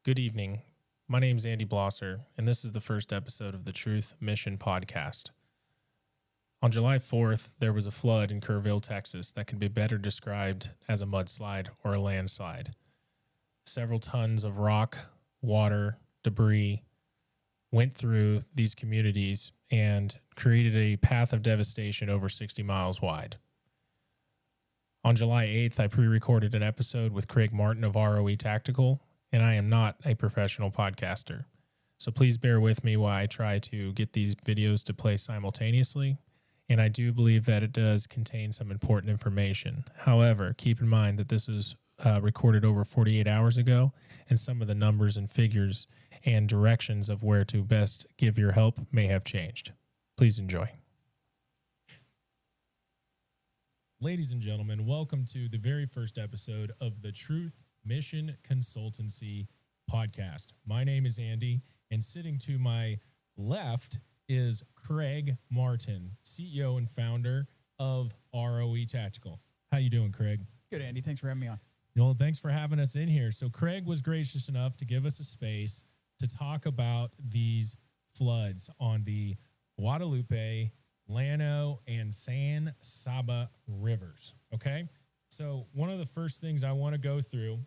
Good evening. My name is Andy Blosser, and this is the first episode of the Truth Mission podcast. On July 4th, there was a flood in Kerrville, Texas that can be better described as a mudslide or a landslide. Several tons of rock, water, debris went through these communities and created a path of devastation over 60 miles wide. On July 8th, I pre-recorded an episode with Craig Martin of ROE Tactical, and I am not a professional podcaster. So please bear with me while I try to get these videos to play simultaneously, and I do believe that it does contain some important information. However, keep in mind that this was recorded over 48 hours ago, and some of the numbers and figures and directions of where to best give your help may have changed. Please enjoy. Ladies and gentlemen, welcome to the very first episode of the Truth Mission Consultancy podcast. My name is Andy, and sitting to my left is Craig Martin, CEO and founder of ROE Tactical. How you doing, Craig? Good, Andy. Thanks for having me on. Well, thanks for having us in here. So Craig was gracious enough to give us a space to talk about these floods on the Guadalupe, Llano, and San Saba rivers, okay? So one of the first things I want to go through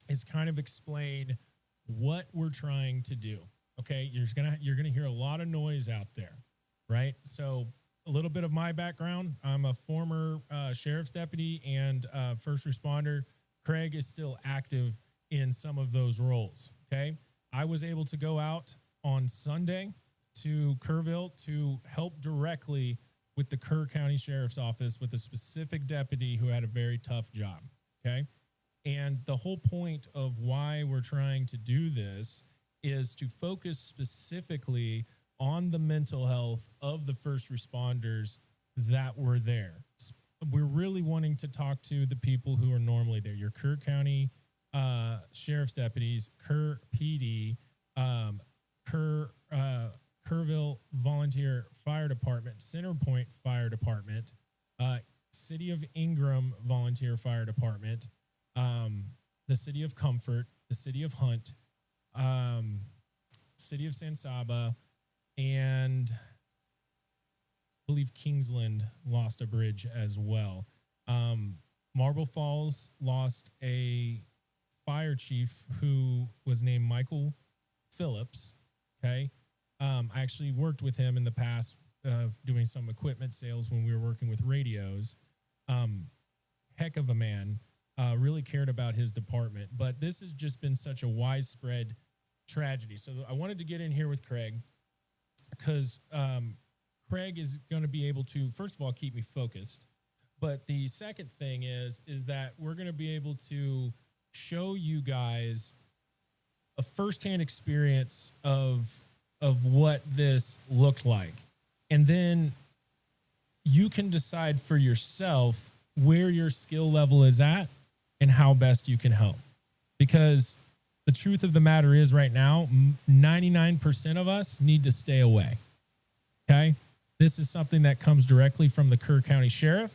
is kind of explain what we're trying to do, okay? You're gonna hear a lot of noise out there, right? So a little bit of my background. I'm a former sheriff's deputy and first responder. Craig is still active in some of those roles, okay? I was able to go out on Sunday to Kerrville to help directly with the Kerr County Sheriff's Office with a specific deputy who had a very tough job, okay? And the whole point of why we're trying to do this is to focus specifically on the mental health of the first responders that were there. We're really wanting to talk to the people who are normally there. Your Kerr County Sheriff's deputies, Kerr PD, Kerrville Volunteer Fire Department, Centerpoint Fire Department, City of Ingram Volunteer Fire Department, the City of Comfort, the City of Hunt, City of San Saba, and I believe Kingsland lost a bridge as well. Marble Falls lost a fire chief who was named Michael Phillips, okay? I actually worked with him in the past doing some equipment sales when we were working with radios. Heck of a man. Really cared about his department. But this has just been such a widespread tragedy. So I wanted to get in here with Craig because Craig is going to be able to, first of all, keep me focused. But the second thing is that we're going to be able to show you guys a firsthand experience of what this looked like. And then you can decide for yourself where your skill level is at and how best you can help. Because the truth of the matter is right now, 99% of us need to stay away, okay? This is something that comes directly from the Kerr County Sheriff.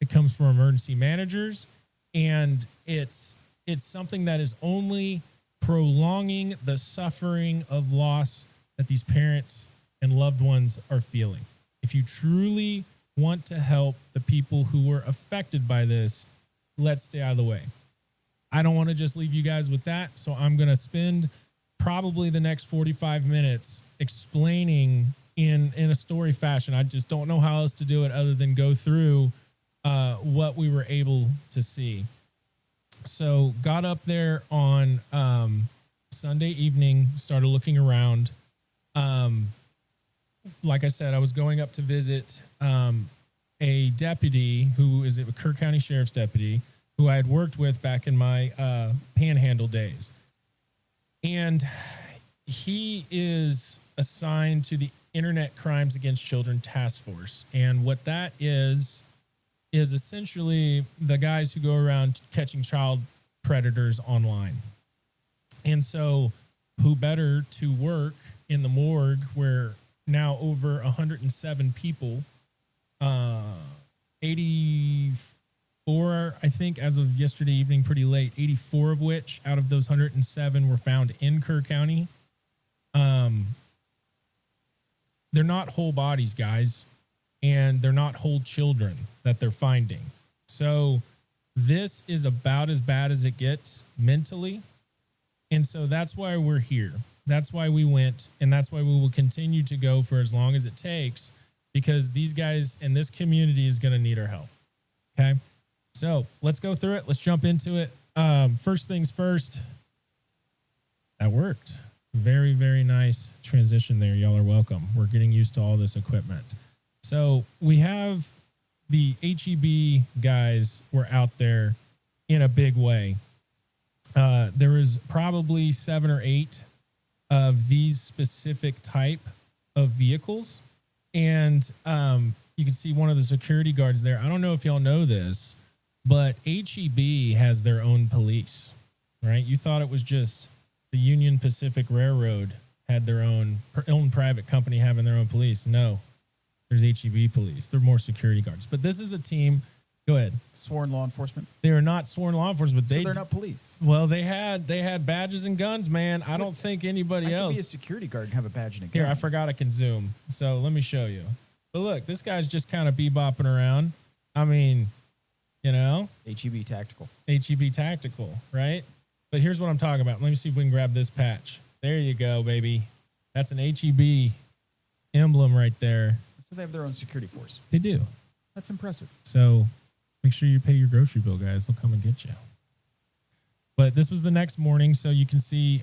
It comes from emergency managers, and it's something that is only prolonging the suffering of loss that these parents and loved ones are feeling. If you truly want to help the people who were affected by this, let's stay out of the way. I don't want to just leave you guys with that, so I'm going to spend probably the next 45 minutes explaining in a story fashion. I just don't know how else to do it other than go through what we were able to see. So got up there on Sunday evening, started looking around. Like I said, I was going up to visit a deputy who is a Kerr County Sheriff's deputy who I had worked with back in my Panhandle days. And he is assigned to the Internet Crimes Against Children Task Force. And what that is essentially the guys who go around catching child predators online. And so who better to work in the morgue where now over 107 people, 80 84, I think, as of yesterday evening, pretty late. 84 of which, out of those 107, were found in Kerr County. They're not whole bodies, guys, and they're not whole children that they're finding. So this is about as bad as it gets mentally. And so that's why we're here. That's why we went, and that's why we will continue to go for as long as it takes, because these guys in this community is going to need our help. Okay? So let's go through it. Let's jump into it. First things first. That worked. Very, very nice transition there. Y'all are welcome. We're getting used to all this equipment. So we have the HEB guys were out there in a big way. There was probably 7 or 8 of these specific type of vehicles. And you can see one of the security guards there. I don't know if y'all know this, but HEB has their own police, right? You thought it was just the Union Pacific Railroad had their own private company having their own police. No, there's HEB police. They're more security guards. But this is a team. Go ahead. Sworn law enforcement. They are not sworn law enforcement. So they're not police. Well, they had badges and guns, man. I don't think anybody else. I could be a security guard and have a badge and a gun. Here, I forgot I can zoom. So let me show you. But look, this guy's just kind of bebopping around. I mean, you know. HEB tactical. HEB tactical, right? But here's what I'm talking about. Let me see if we can grab this patch. There you go, baby. That's an HEB emblem right there. So they have their own security force. They do. That's impressive. So make sure you pay your grocery bill, guys. They'll come and get you. But this was the next morning, so you can see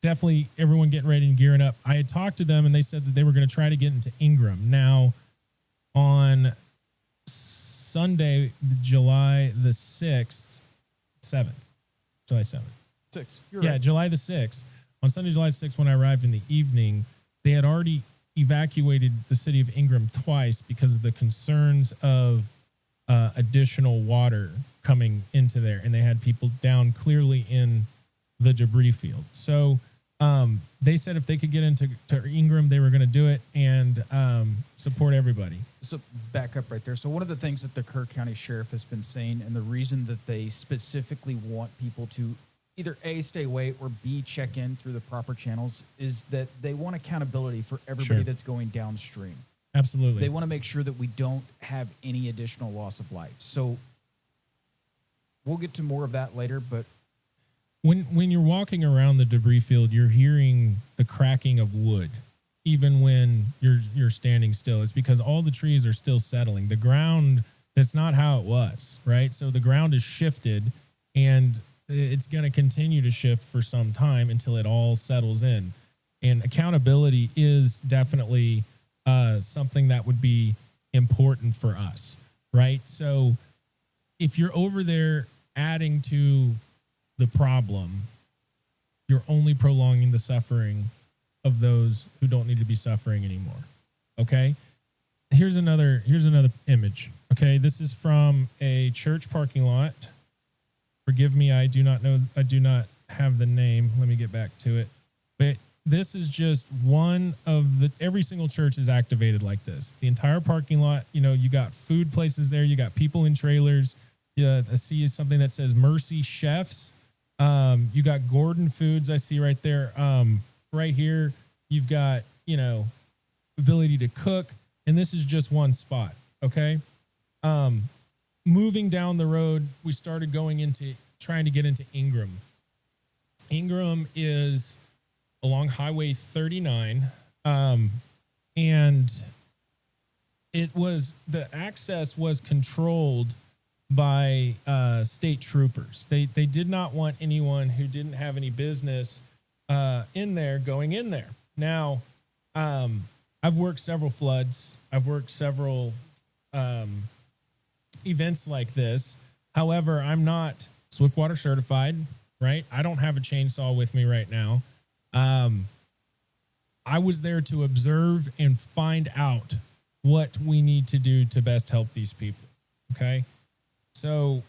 definitely everyone getting ready and gearing up. I had talked to them, and they said that they were going to try to get into Ingram. Now, on Sunday, July the 6th, 7th, July 7th. 6th. You're right. July the 6th. On Sunday, July 6th, when I arrived in the evening, they had already evacuated the city of Ingram twice because of the concerns of additional water coming into there, and they had people down clearly in the debris field. So they said if they could get into Ingram, they were going to do it and support everybody. So back up right there. So one of the things that the Kerr County Sheriff has been saying, and the reason that they specifically want people to either A, stay away, or B, check in through the proper channels, is that they want accountability for everybody that's going downstream. Absolutely. They want to make sure that we don't have any additional loss of life. So we'll get to more of that later, but when you're walking around the debris field, you're hearing the cracking of wood, even when you're standing still. It's because all the trees are still settling. The ground, that's not how it was, right? So the ground is shifted, and it's going to continue to shift for some time until it all settles in. And accountability is definitely something that would be important for us, right? So if you're over there adding to the problem, you're only prolonging the suffering of those who don't need to be suffering anymore. Okay? Here's another image. Okay, this is from a church parking lot. Forgive me, I do not have the name. Let me get back to it. But this is just one of every single church is activated like this. The entire parking lot, you got food places there, you got people in trailers. I see something that says Mercy Chefs. You got Gordon Foods, I see right there. Right here, you've got, ability to cook. And this is just one spot. Okay. Moving down the road, we started trying to get into Ingram. Ingram is along Highway 39. And the access was controlled by state troopers. They did not want anyone who didn't have any business in there going in there. Now, I've worked several floods. I've worked several events like this. However, I'm not Swiftwater certified, right? I don't have a chainsaw with me right now. I was there to observe and find out what we need to do to best help these people. Okay. So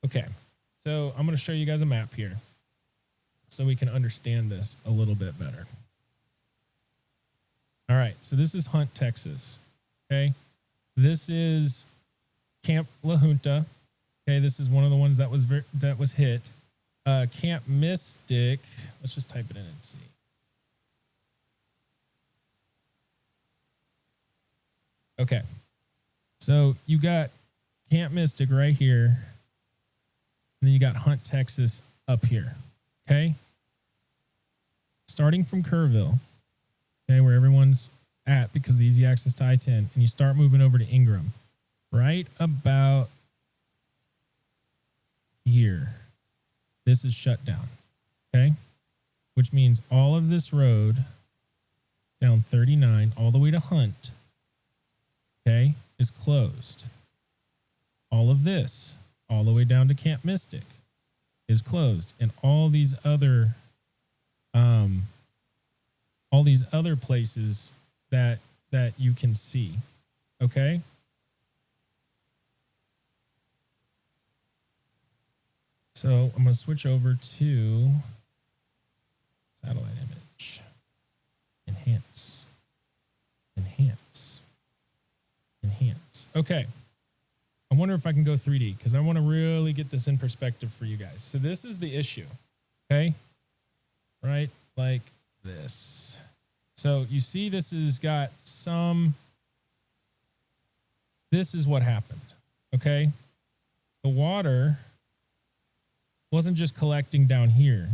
okay. So I'm going to show you guys a map here so we can understand this a little bit better. All right. So this is Hunt, Texas. Okay. This is Camp La Junta. Okay. This is one of the ones that was hit. Camp Mystic. Let's just type it in and see. Okay. So you got Camp Mystic right here. And then you got Hunt, Texas up here. Okay. Starting from Kerrville, okay, where everyone's at because of easy access to I-10, and you start moving over to Ingram, right about here. This is shut down, okay? Which means all of this road down 39 all the way to Hunt, okay, is closed. All of this all the way down to Camp Mystic is closed, and all these other places that you can see, okay? So I'm going to switch over to satellite image, enhance. Okay. I wonder if I can go 3D because I want to really get this in perspective for you guys. So this is the issue, okay? Right? Like this. So you see this has got some, this is what happened, okay? The water wasn't just collecting down here.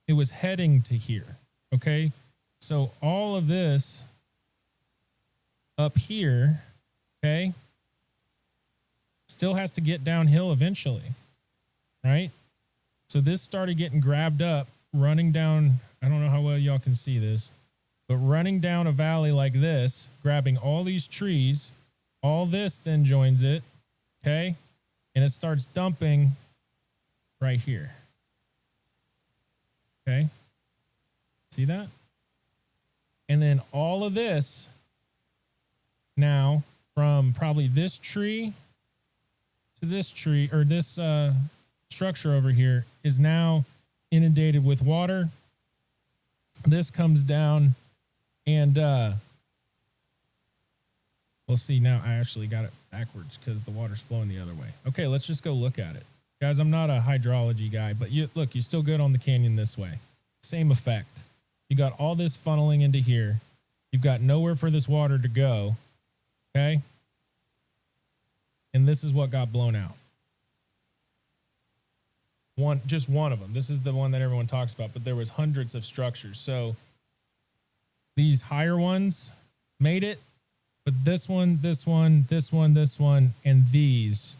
It was heading to here, okay? So all of this up here, okay, still has to get downhill eventually, right? So this started getting grabbed up, running down, I don't know how well y'all can see this, but running down a valley like this, grabbing all these trees, all this then joins it, okay? And it starts dumping right here. Okay? See that? And then all of this now from probably this tree to this tree, or this structure over here, is now inundated with water. This comes down and we'll see now. I actually got it backwards because the water's flowing the other way. Okay, let's just go look at it. Guys, I'm not a hydrology guy, but you look, you're still good on the canyon this way. Same effect. You got all this funneling into here. You've got nowhere for this water to go. Okay? And this is what got blown out. Just one of them. This is the one that everyone talks about, but there was hundreds of structures. So these higher ones made it, but this one, and these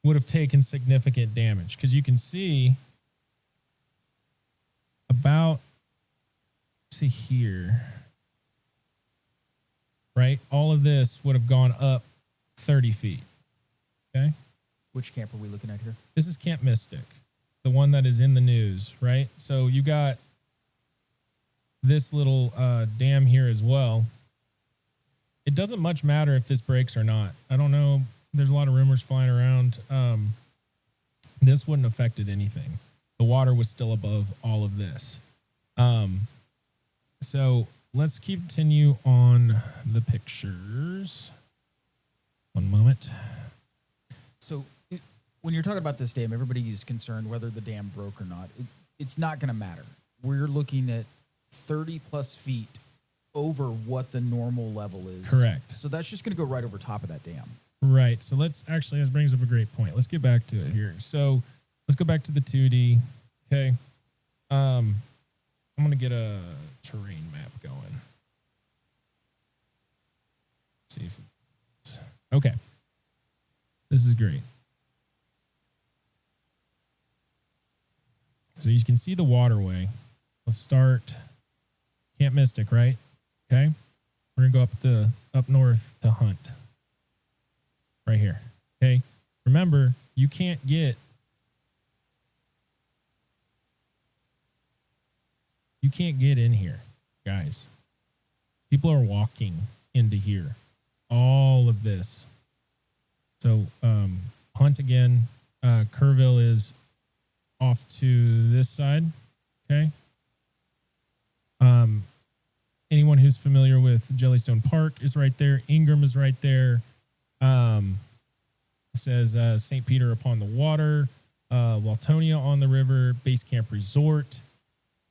would have taken significant damage because you can see about, see here, right? All of this would have gone up 30 feet. Okay. Which camp are we looking at here? This is Camp Mystic, the one that is in the news, right? So you got this little dam here as well. It doesn't much matter if this breaks or not. I don't know. There's a lot of rumors flying around. This wouldn't have affected anything. The water was still above all of this. So let's continue on the pictures. One moment. So when you're talking about this dam, everybody is concerned whether the dam broke or not. It's not going to matter. We're looking at 30 plus feet over what the normal level is. Correct. So that's just going to go right over top of that dam. Right. So let's actually, this brings up a great point. Let's get back to it here. So let's go back to the 2D. Okay. I'm going to get a terrain map going. See if it's, okay. This is great. So you can see the waterway. Let's start Camp Mystic, right? Okay. We're going to go up north to Hunt. Right here. Okay. Remember, you can't get in here, guys. People are walking into here. All of this. So Hunt again. Kerrville is off to this side. Okay. anyone who's familiar with Jellystone Park is right there. Ingram is right there. It says St. Peter upon the water, Waltonia on the river, Base Camp Resort,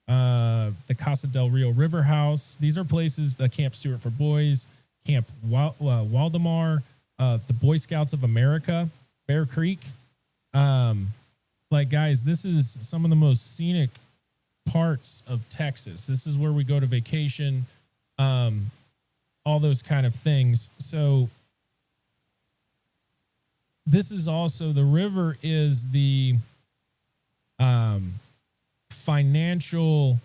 the Casa del Rio River House. These are places, Camp Stewart for boys, Camp Waldemar, the Boy Scouts of America, Bear Creek. Like, guys, this is some of the most scenic parts of Texas. This is where we go to vacation, all those kind of things. So this is also, the river is the financial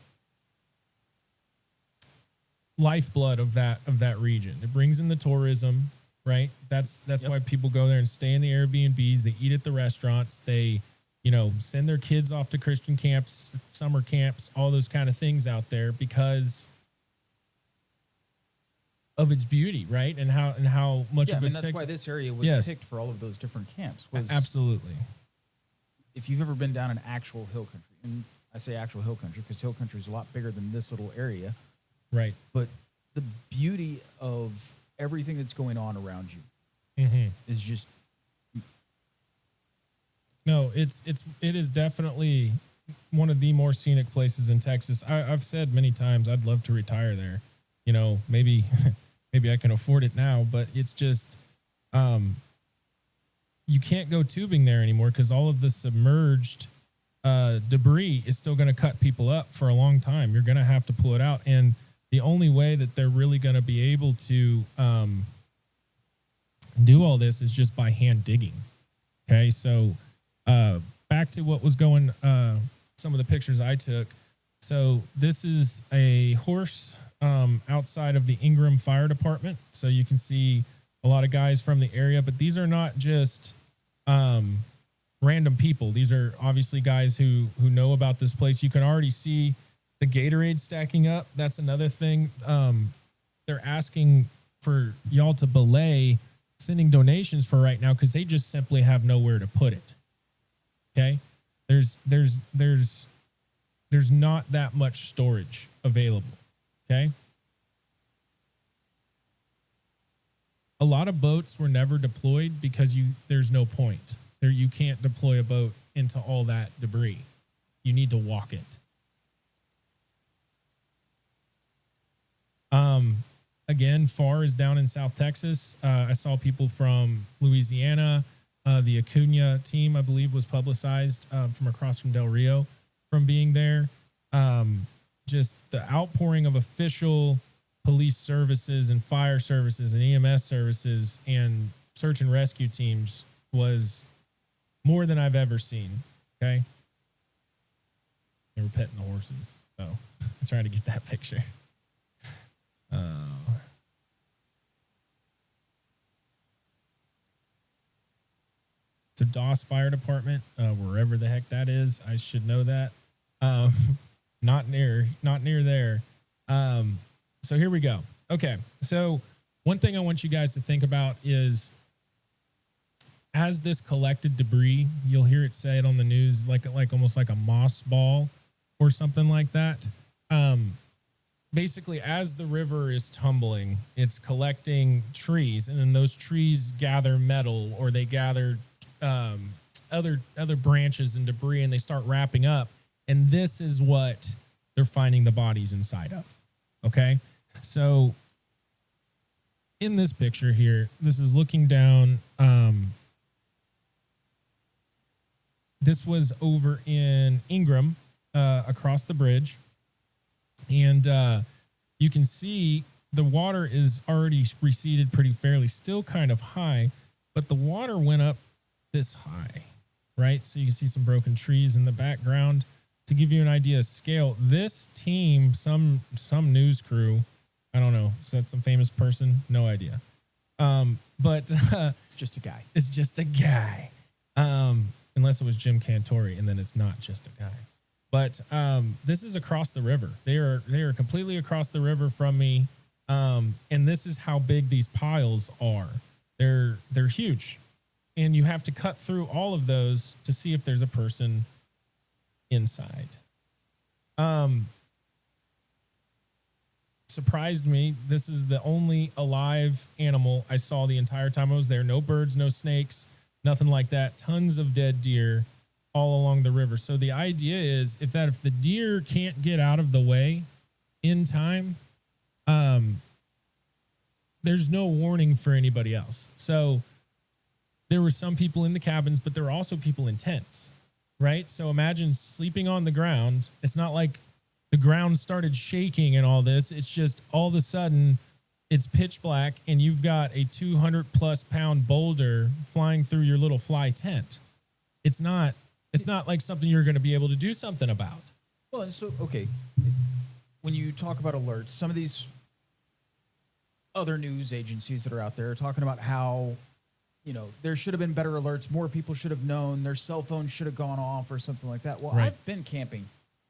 lifeblood of that region. It brings in the tourism, right? That's why people go there and stay in the Airbnbs. They eat at the restaurants. They, send their kids off to Christian camps, summer camps, all those kind of things out there because of its beauty, right? And how much of it that's why this area was picked for all of those different camps. Absolutely. If you've ever been down an actual hill country, and I say actual hill country because hill country is a lot bigger than this little area, right? But the beauty of everything that's going on around you is just it is definitely one of the more scenic places in Texas. I've said many times I'd love to retire there. Maybe I can afford it now, but it's just you can't go tubing there anymore because all of the submerged debris is still going to cut people up for a long time. You're going to have to pull it out, and the only way that they're really going to be able to do all this is just by hand digging. Okay, so back to what was going, some of the pictures I took. So this is a horse outside of the Ingram Fire Department. So you can see a lot of guys from the area, but these are not just random people. These are obviously guys who know about this place. You can already see the Gatorade stacking up. That's another thing. They're asking for y'all to belay sending donations for right now because they just simply have nowhere to put it. Okay, there's not that much storage available. Okay, a lot of boats were never deployed because there's no point there. You can't deploy a boat into all that debris. You need to walk it. Again, FAR is down in South Texas. I saw people from Louisiana. The Acuna team, I believe, was publicized from across from Del Rio from being there. Just the outpouring of official police services and fire services and EMS services and search and rescue teams was more than I've ever seen. Okay. They were petting the horses. So I'm trying to get that picture. So Doss Fire Department, wherever the heck that is, I should know that. Not near there. So here we go. Okay. So one thing I want you guys to think about is as this collected debris, you'll hear it say it on the news, like almost like a moss ball or something like that. Basically, as the river is tumbling, it's collecting trees, and then those trees gather metal or they gather other branches and debris, and they start wrapping up. And this is what they're finding the bodies inside of. Okay. So in this picture here, this is looking down. This was over in Ingram, across the bridge. And you can see the water is already receded pretty fairly, still kind of high, but the water went up this high, right? So you can see some broken trees in the background. To give you an idea of scale, this team, some news crew, I don't know, is that some famous person? No idea. But it's just a guy. It's just a guy. Unless it was Jim Cantori, and then it's not just a guy. But this is across the river. They are completely across the river from me. And this is how big these piles are. They're huge. And you have to cut through all of those to see if there's a person surprised me. This is the only alive animal I saw the entire time I was there. No birds, no snakes, nothing like that. Tons of dead deer all along the river. So the idea is if the deer can't get out of the way in time, there's no warning for anybody else. So there were some people in the cabins, but there were also people in tents, right? So imagine sleeping on the ground. It's not like the ground started shaking and all this. It's just all of a sudden it's pitch black and you've got a 200+ pound boulder flying through your little fly tent. It's not like something you're going to be able to do something about. Well, and so, okay, when you talk about alerts, some of these other news agencies that are out there are talking about how, there should have been better alerts. More people should have known. Their cell phone should have gone off or something like that. Well, right. I've been camping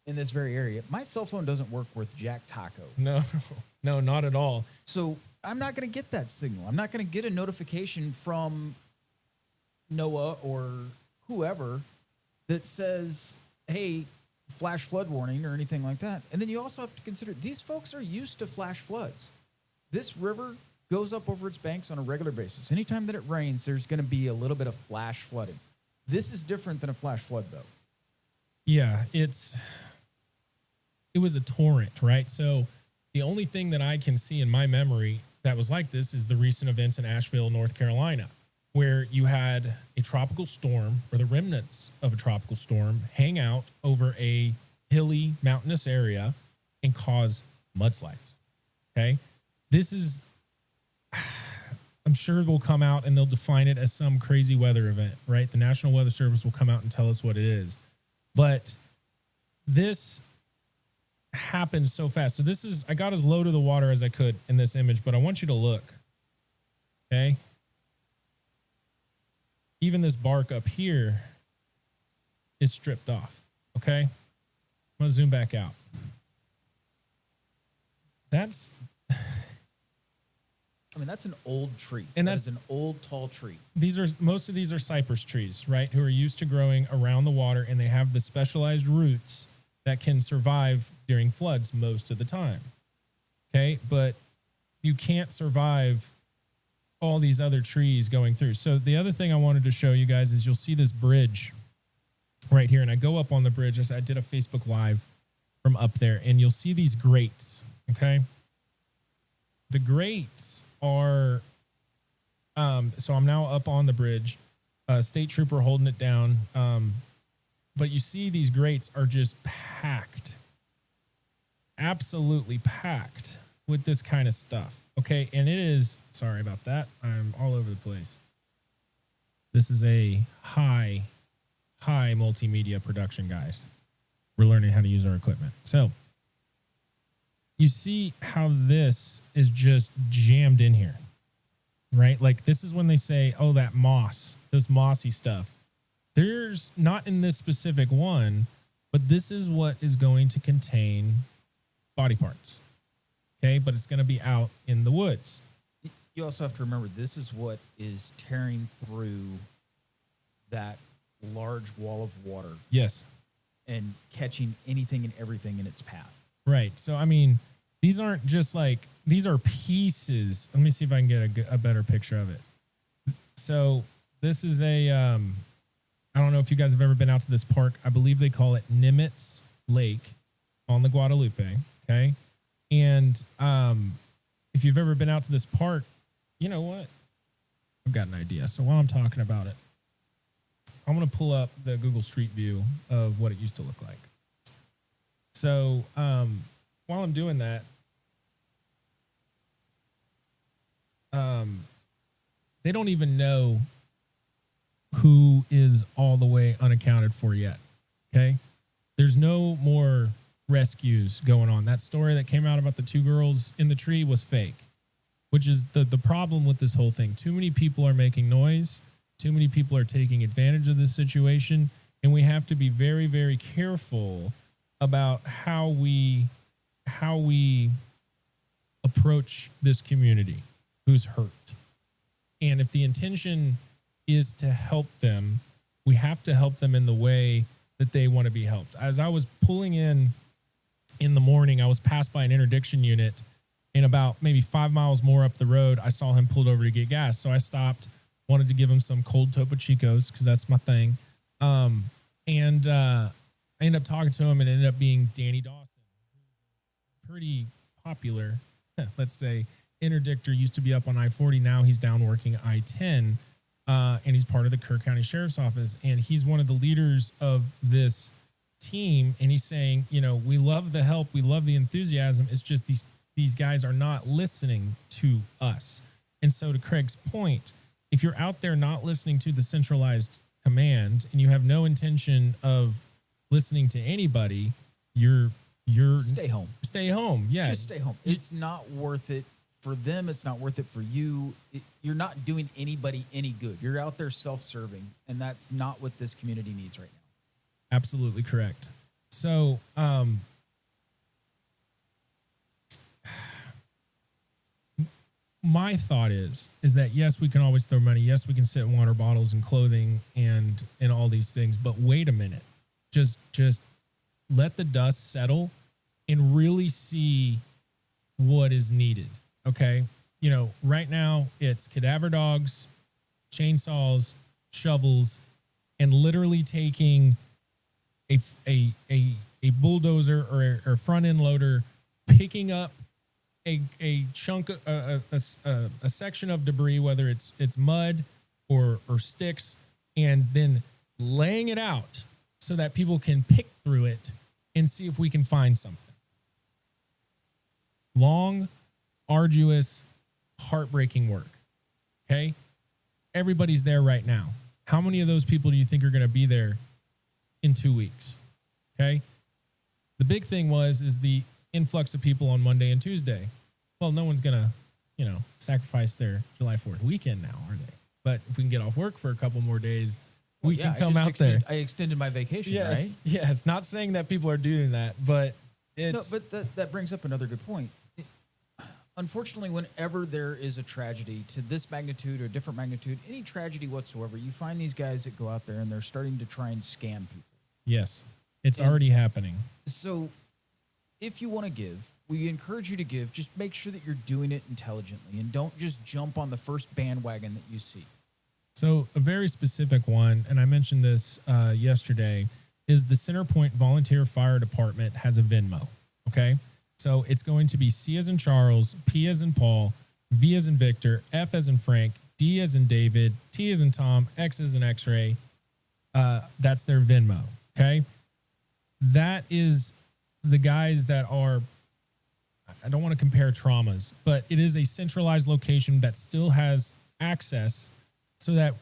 in this very area. My cell phone doesn't work with Jack Taco. No, not at all. So I'm not going to get that signal. I'm not going to get a notification from NOAA or whoever that says, hey, flash flood warning or anything like that. And then you also have to consider these folks are used to flash floods. This river goes up over its banks on a regular basis. Anytime that it rains, there's going to be a little bit of flash flooding. This is different than a flash flood, though. Yeah, it was a torrent, right? So the only thing that I can see in my memory that was like this is the recent events in Asheville, North Carolina, where you had a tropical storm or the remnants of a tropical storm hang out over a hilly, mountainous area and cause mudslides. Okay. This is, I'm sure it will come out and they'll define it as some crazy weather event, right? The National Weather Service will come out and tell us what it is. But this happened so fast. So I got as low to the water as I could in this image, but I want you to look. Okay. Even this bark up here is stripped off. Okay. I'm going to zoom back out. That's an old tree. And that's an old, tall tree. Most of these are cypress trees, right? Who are used to growing around the water, and they have the specialized roots that can survive during floods most of the time. Okay. But you can't survive all these other trees going through. So the other thing I wanted to show you guys is you'll see this bridge right here. And I go up on the bridge. I did a Facebook Live from up there, and you'll see these grates. Okay. The grates are, so I'm now up on the bridge, state trooper holding it down. But you see these grates are just packed, absolutely packed with this kind of stuff. Okay. And it is, sorry about that. I'm all over the place. This is a high multimedia production, guys. We're learning how to use our equipment. So you see how this is just jammed in here, right? Like this is when they say, oh, that moss, those mossy stuff. There's not in this specific one, but this is what is going to contain body parts. Okay. But it's going to be out in the woods. You also have to remember, this is what is tearing through that large wall of water. Yes. And catching anything and everything in its path. Right. So, these aren't just like, these are pieces. Let me see if I can get a better picture of it. So this is I don't know if you guys have ever been out to this park. I believe they call it Nimitz Lake on the Guadalupe. Okay. And if you've ever been out to this park, you know what? I've got an idea. So while I'm talking about it, I'm going to pull up the Google Street View of what it used to look like. So while I'm doing that, they don't even know who is all the way unaccounted for yet. Okay. There's no more rescues going on. That story that came out about the 2 girls in the tree was fake, which is the problem with this whole thing. Too many people are making noise. Too many people are taking advantage of this situation. And we have to be very, very careful about how we approach this community who's hurt. And if the intention is to help them, we have to help them in the way that they want to be helped. As I was pulling in the morning, I was passed by an interdiction unit And about maybe 5 miles more up the road, I saw him pulled over to get gas. So I stopped, wanted to give him some cold Topo Chicos because that's my thing. And I ended up talking to him, and it ended up being Danny Dawson, pretty popular, let's say, interdictor. Used to be up on I-40. Now he's down working I-10, and he's part of the Kerr County Sheriff's Office. And he's one of the leaders of this team. And he's saying, you know, we love the help. We love the enthusiasm. It's just these guys are not listening to us. And so to Craig's point, if you're out there not listening to the centralized command and you have no intention of listening to anybody, you're stay home. Stay home. Yeah. Just stay home. It's not worth it for them. It's not worth it for you. You're not doing anybody any good. You're out there self-serving, and that's not what this community needs right now. Absolutely correct. So, my thought is that yes, we can always throw money. Yes, we can sit water bottles and clothing and all these things. But wait a minute, just let the dust settle and really see what is needed. Okay, you know, right now it's cadaver dogs, chainsaws, shovels, and literally taking a bulldozer or front end loader, picking up a chunk, a section of debris, whether it's mud or sticks, and then laying it out so that people can pick through it and see if we can find something. Long, arduous, heartbreaking work. Okay? Everybody's there right now. How many of those people do you think are going to be there in 2 weeks? Okay? The big thing is the influx of people on Monday and Tuesday. Well, no one's going to, sacrifice their July 4th weekend now, are they? But if we can get off work for a couple more days, we can come out there. I extended my vacation, right? Yes. Not saying that people are doing that, but it's... No, but that brings up another good point. Unfortunately, whenever there is a tragedy to this magnitude or different magnitude, any tragedy whatsoever, you find these guys that go out there and they're starting to try and scam people. Yes, it's already happening. So if you want to give, we encourage you to give. Just make sure that you're doing it intelligently and don't just jump on the first bandwagon that you see. So a very specific one, and I mentioned this yesterday, is the Centerpoint Volunteer Fire Department has a Venmo, okay? So it's going to be C as in Charles, P as in Paul, V as in Victor, F as in Frank, D as in David, T as in Tom, X as in X-ray. That's their Venmo, okay? That is the guys that are, I don't want to compare traumas, but it is a centralized location that still has access so that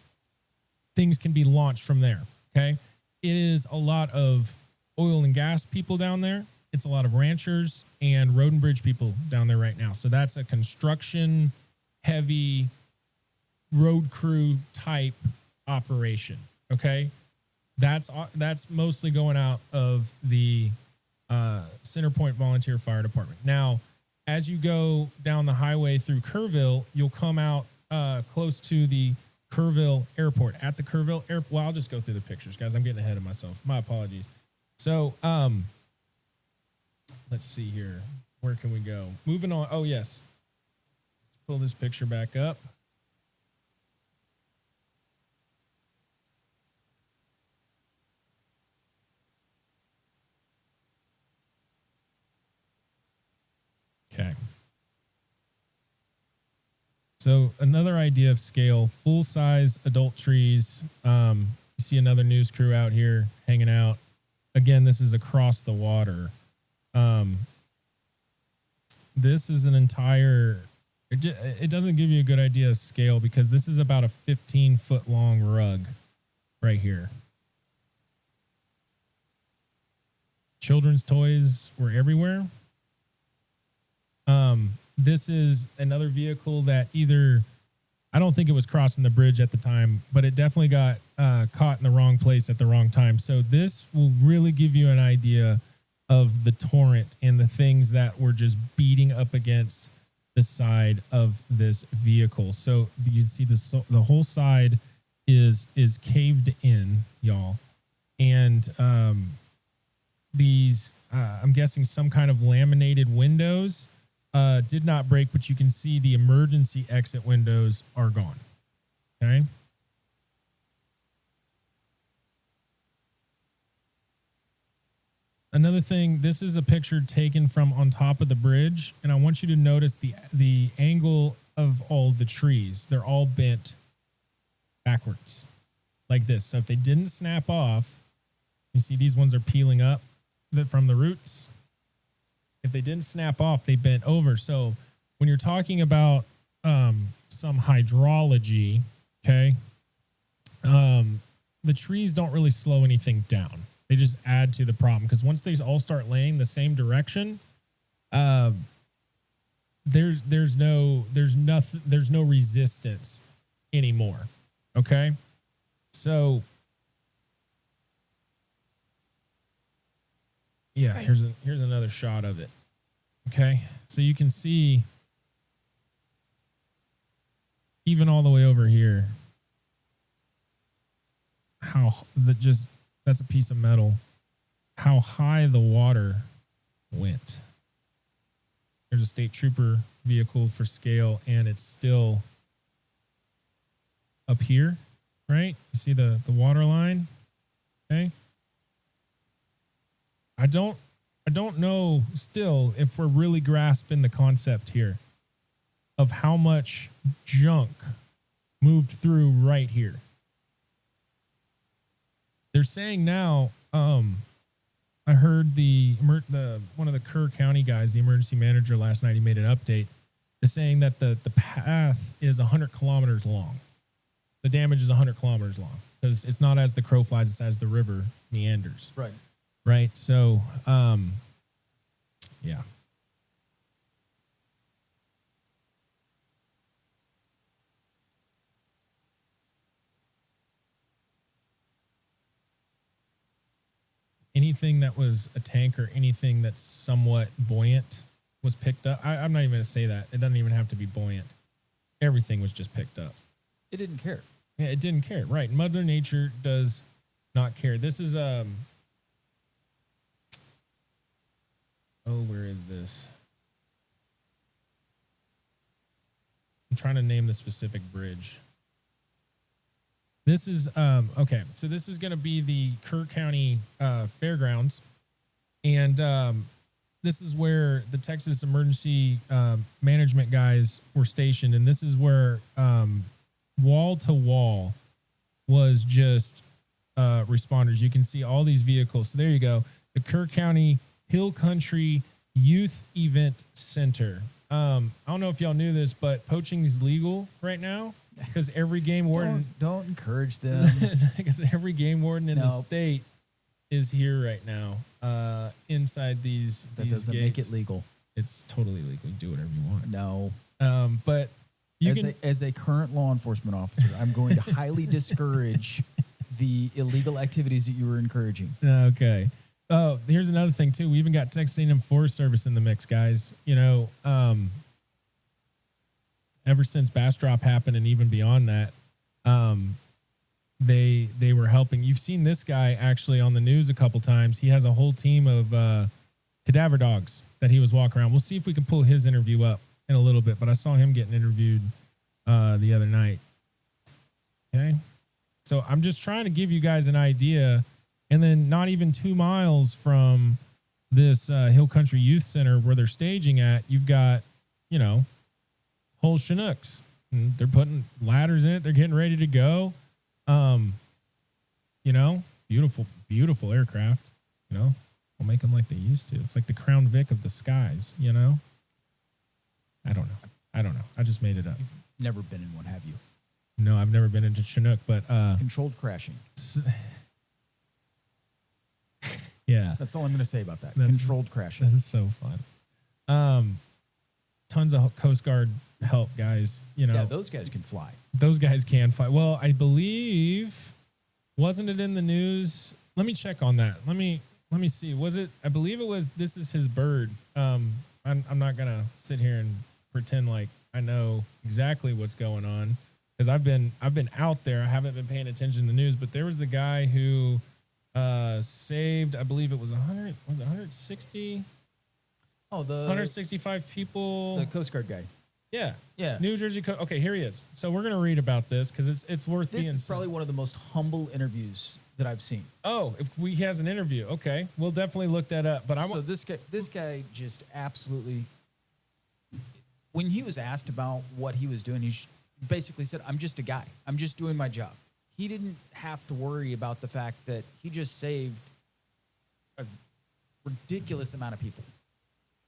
things can be launched from there, okay? It is a lot of oil and gas people down there. It's a lot of ranchers and road and bridge people down there right now. So that's a construction heavy road crew type operation. Okay. That's mostly going out of the Centerpoint Volunteer Fire Department. Now, as you go down the highway through Kerrville, you'll come out close to the Kerrville Airport. At the Kerrville Airport, well, I'll just go through the pictures, guys. I'm getting ahead of myself. My apologies. So, let's see here. Where can we go? Moving on. Oh, yes. Let's pull this picture back up. Okay. So another idea of scale, full-size adult trees. You see another news crew out here hanging out. Again, this is across the water. This is an entire, it doesn't give you a good idea of scale because this is about a 15-foot long rug right here. Children's toys were everywhere. This is another vehicle that either, I don't think it was crossing the bridge at the time, but it definitely got caught in the wrong place at the wrong time. So this will really give you an idea of the torrent and the things that were just beating up against the side of this vehicle. So you can see the whole side is caved in, y'all. And these, I'm guessing some kind of laminated windows did not break, but you can see the emergency exit windows are gone. Okay. Another thing, this is a picture taken from on top of the bridge, and I want you to notice the angle of all the trees. They're all bent backwards like this. So if they didn't snap off, you see these ones are peeling up from the roots. If they didn't snap off, they bent over. So when you're talking about some hydrology, okay, the trees don't really slow anything down. They just add to the problem, because once they all start laying the same direction, there's no resistance anymore. Okay, so yeah, here's another shot of it. Okay, so you can see even all the way over here how that's a piece of metal, how high the water went. There's a state trooper vehicle for scale, and it's still up here, right? You see the water line? Okay. I don't know still if we're really grasping the concept here of how much junk moved through right here. They're saying now, I heard the one of the Kerr County guys, the emergency manager last night, he made an update. They're saying that the path is 100 kilometers long. The damage is 100 kilometers long, because it's not as the crow flies, it's as the river meanders. Right. Right. So, yeah. Anything that was a tank or anything that's somewhat buoyant was picked up. I'm not even going to say that. It doesn't even have to be buoyant. Everything was just picked up. It didn't care. Yeah, it didn't care. Right. Mother Nature does not care. This is, where is this? I'm trying to name the specific bridge. This is, okay, so this is going to be the Kerr County Fairgrounds. And this is where the Texas Emergency Management guys were stationed. And this is where wall to wall was just responders. You can see all these vehicles. So there you go. The Kerr County Hill Country Youth Event Center. I don't know if y'all knew this, but poaching is legal right now, because every game warden don't encourage them. Because every game warden in the state is here right now, inside these. That doesn't gates. make it legal. It's totally legal. You do whatever you want. No. But as a current law enforcement officer, I'm going to highly discourage the illegal activities that you were encouraging. Okay. Oh, here's another thing too. We even got Texas A&M Forest Service in the mix, guys. You know, ever since Bastrop happened and even beyond that, they were helping. You've seen this guy actually on the news a couple times. He has a whole team of cadaver dogs that he was walking around. We'll see if we can pull his interview up in a little bit, but I saw him getting interviewed the other night. Okay. So I'm just trying to give you guys an idea. And then not even 2 miles from this Hill Country Youth Center where they're staging at, you've got, you know, whole Chinooks. And they're putting ladders in it. They're getting ready to go. You know, beautiful, beautiful aircraft. You know, we'll make them like they used to. It's like the Crown Vic of the skies, you know? I don't know. I just made it up. You've never been in one, have you? No, I've never been into Chinook, but... controlled crashing. Yeah. That's all I'm going to say about that. Controlled crashing. This is so fun. Tons of Coast Guard help, guys. You know, yeah, those guys can fly. Those guys can fly. Well, I believe, wasn't it in the news? Let me check on that. Let me see. Was it? I believe it was. This is his bird. I'm not gonna sit here and pretend like I know exactly what's going on, because I've been out there. I haven't been paying attention to the news, but there was the guy who saved, I believe it was 100, was it 160? Oh, the 165 people. the Coast Guard guy. Yeah. Yeah. New Jersey. Okay, here he is. So we're going to read about this because it's worth This being. is probably one of the most humble interviews that I've seen. Oh, if he has an interview, okay, we'll definitely look that up. But So this guy just absolutely. When he was asked about what he was doing, basically said, "I'm just a guy. I'm just doing my job." He didn't have to worry about the fact that he just saved a ridiculous amount of people.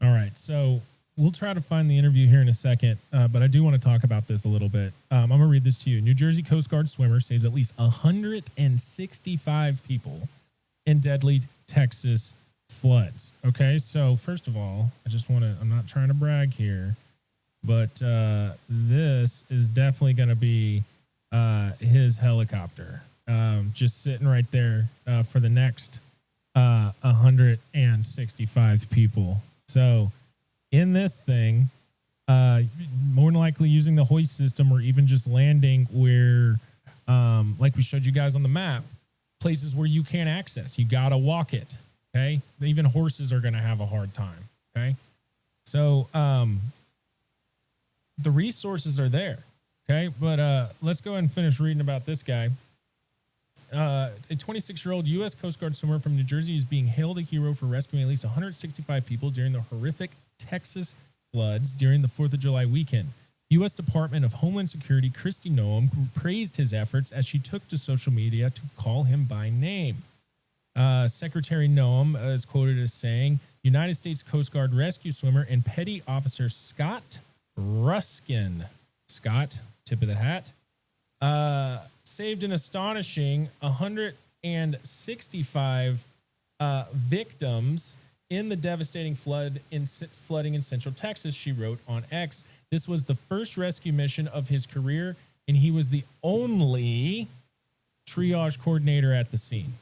All right, so we'll try to find the interview here in a second, but I do want to talk about this a little bit. I'm going to read this to you. New Jersey Coast Guard swimmer saves at least 165 people in deadly Texas floods. Okay, so first of all, I'm not trying to brag here, but this is definitely going to be his helicopter just sitting right there for the next 165 people. So in this thing, more than likely using the hoist system or even just landing where, like we showed you guys on the map, places where you can't access. You got to walk it, okay? Even horses are going to have a hard time, okay? So the resources are there, okay? But let's go ahead and finish reading about this guy. A 26-year-old U.S. Coast Guard swimmer from New Jersey is being hailed a hero for rescuing at least 165 people during the horrific Texas floods during the 4th of July weekend. U.S. Department of Homeland Security Kristi Noem praised his efforts as she took to social media to call him by name. Secretary Noem is quoted as saying, United States Coast Guard rescue swimmer and Petty Officer Scott Ruskin. Scott, tip of the hat. Saved an astonishing 165 victims in the devastating flooding in Central Texas, she wrote on X. This was the first rescue mission of his career, and he was the only triage coordinator at the scene.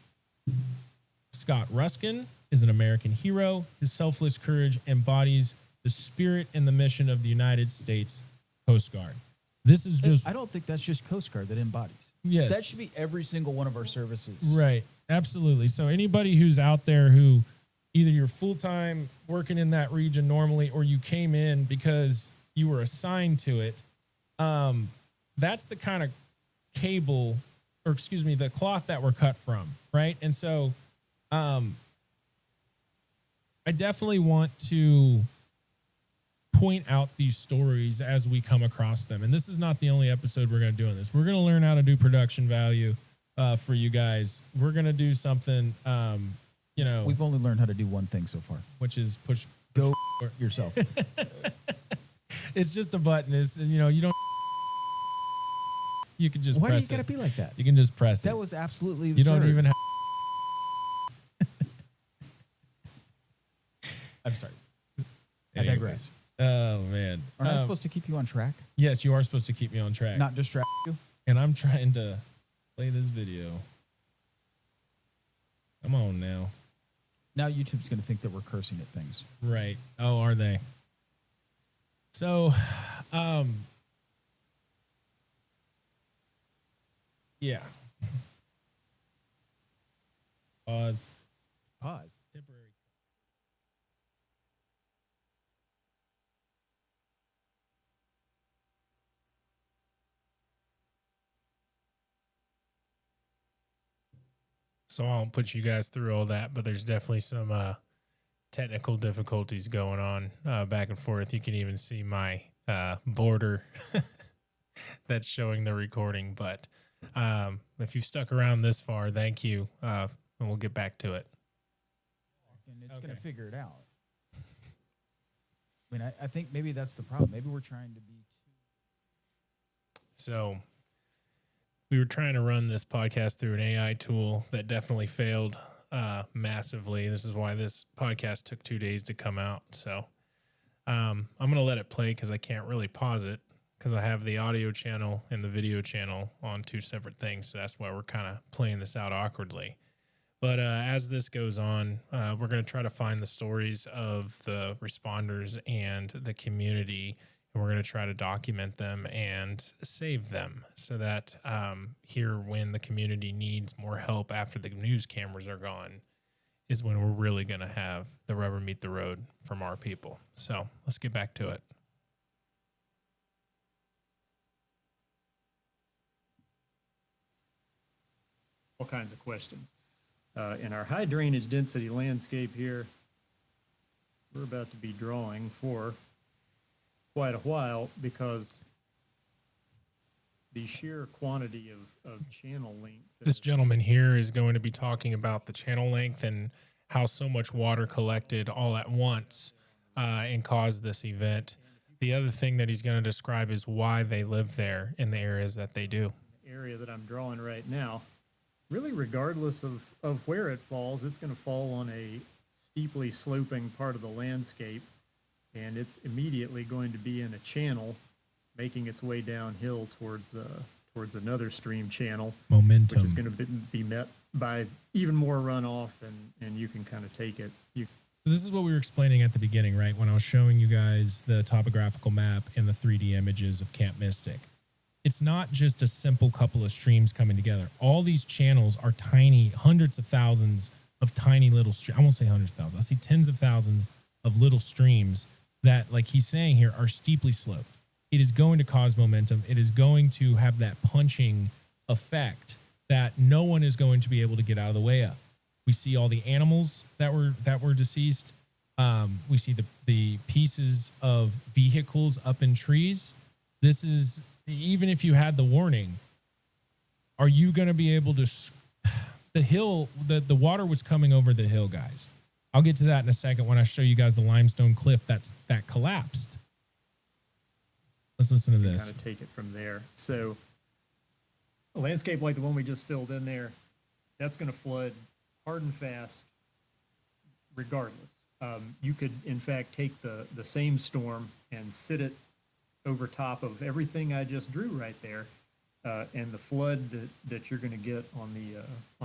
Scott Ruskin is an American hero. His selfless courage embodies the spirit and the mission of the United States Coast Guard. This is just... I don't think that's just Coast Guard that embodies. Yes. That should be every single one of our services. Right. Absolutely. So anybody who's out there who either you're full-time working in that region normally or you came in because you were assigned to it, that's the kind of the cloth that we're cut from, right? And so I definitely want to point out these stories as we come across them. And this is not the only episode we're going to do on this. We're going to learn how to do production value for you guys. We're going to do something, We've only learned how to do one thing so far, which is push go yourself. It's just a button. It's, you don't, you can just Why do press you got to be like that? You can just press it. That was absolutely absurd. You don't even have. I'm sorry. Anyways. I digress. Oh, man. Aren't I supposed to keep you on track? Yes, you are supposed to keep me on track. Not distract you? And I'm trying to play this video. Come on now. Now YouTube's going to think that we're cursing at things. Right. Oh, are they? So, yeah. Pause. Temporary. So I won't put you guys through all that, but there's definitely some technical difficulties going on back and forth. You can even see my border that's showing the recording. But if you've stuck around this far, thank you, and we'll get back to it. And it's going to figure it out. I mean, I think maybe that's the problem. Maybe we're trying to be too... So we were trying to run this podcast through an AI tool that definitely failed massively. This is why this podcast took 2 days to come out. So I'm going to let it play because I can't really pause it because I have the audio channel and the video channel on two separate things. So that's why we're kind of playing this out awkwardly. But as this goes on, we're going to try to find the stories of the responders and the community, and we're going to try to document them and save them so that here when the community needs more help after the news cameras are gone, is when we're really going to have the rubber meet the road from our people. So let's get back to it. All kinds of questions. In our high drainage density landscape here, we're about to be drawing for quite a while because the sheer quantity of channel length. This gentleman here is going to be talking about the channel length and how so much water collected all at once and caused this event. The other thing that he's going to describe is why they live there in the areas that they do. The area that I'm drawing right now, really regardless of where it falls, it's going to fall on a steeply sloping part of the landscape, and it's immediately going to be in a channel making its way downhill towards another stream channel. Momentum. Which is going to be met by even more runoff, and you can kind of take it. This is what we were explaining at the beginning, right? When I was showing you guys the topographical map and the 3D images of Camp Mystic. It's not just a simple couple of streams coming together. All these channels are tiny, hundreds of thousands of tiny little streams. I won't say hundreds of thousands. I see tens of thousands of little streams that, like he's saying here, are steeply sloped. It is going to cause momentum. It is going to have that punching effect that no one is going to be able to get out of the way of. We see all the animals that were deceased. We see the pieces of vehicles up in trees. This is, even if you had the warning, are you going to be able to, the hill, the water was coming over the hill, guys. I'll get to that in a second when I show you guys the limestone cliff that collapsed. Let's listen to this. Kind of take it from there. So a landscape like the one we just filled in there, that's going to flood hard and fast regardless. You could, in fact, take the same storm and sit it over top of everything I just drew right there, and the flood that you're going to get on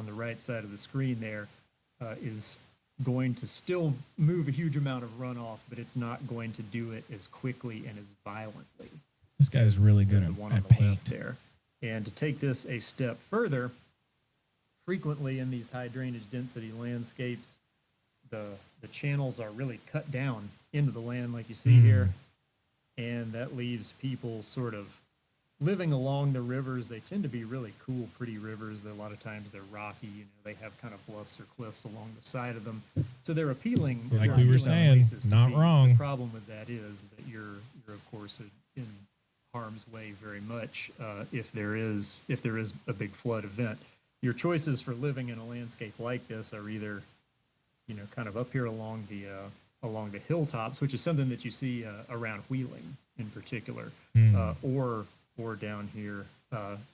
the right side of the screen there is going to still move a huge amount of runoff, but it's not going to do it as quickly and as violently. This guy is really good at paint there. And to take this a step further, frequently in these high drainage density landscapes, the channels are really cut down into the land like you see here, and that leaves people sort of living along the rivers. They tend to be really cool, pretty rivers. A lot of times they're rocky. They have kind of bluffs or cliffs along the side of them, so they're appealing. Like we were saying, not wrong. The problem with that is that you're of course in harm's way very much if there is a big flood event. Your choices for living in a landscape like this are either, kind of up here along the hilltops, which is something that you see around Wheeling in particular, or down here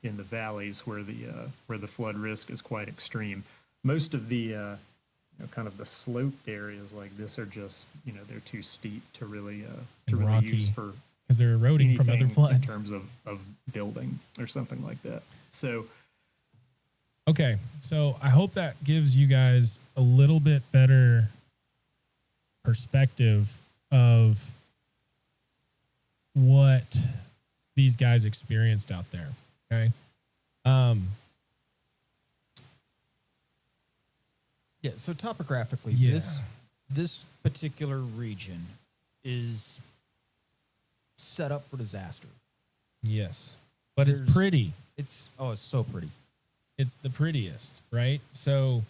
in the valleys where the flood risk is quite extreme. Most of the kind of the sloped areas like this are just they're too steep to really rocky, use for, because they're eroding from other floods in terms of building or something like that. So. Okay, so I hope that gives you guys a little bit better perspective of what these guys experienced out there. Okay. Yeah. So topographically, Yeah. this particular region is set up for disaster. Yes, but it's pretty. It's so pretty. It's the prettiest, right? So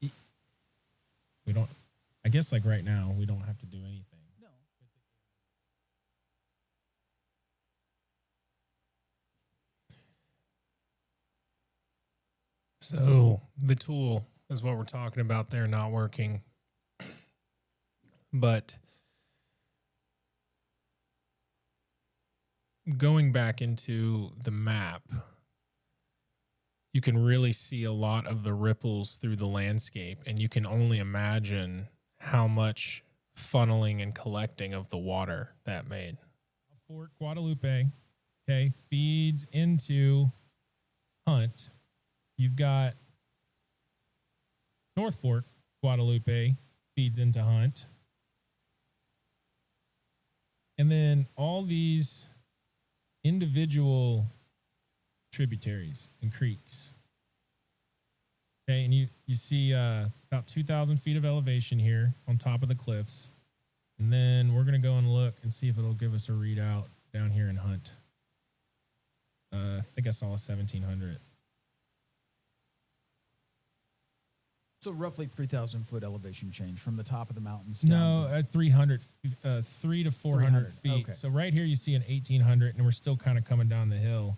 we don't, I guess like right now, we don't have to do anything. No. So the tool is what we're talking about there, not working. But going back into the map, you can really see a lot of the ripples through the landscape, and you can only imagine how much funneling and collecting of the water that made. Fort Guadalupe, okay, feeds into Hunt. You've got North Fort Guadalupe feeds into Hunt. And then all these individual tributaries and creeks Okay, and you see about 2,000 feet of elevation here on top of the cliffs. And then we're going to go and look and see if it'll give us a readout down here in Hunt. I think I saw a 1,700. So roughly 3,000 foot elevation change from the top of the mountains. No, Down to, at 300, 3 to 400 300, feet. okay. So right here you see an 1,800, and we're still kind of coming down the hill.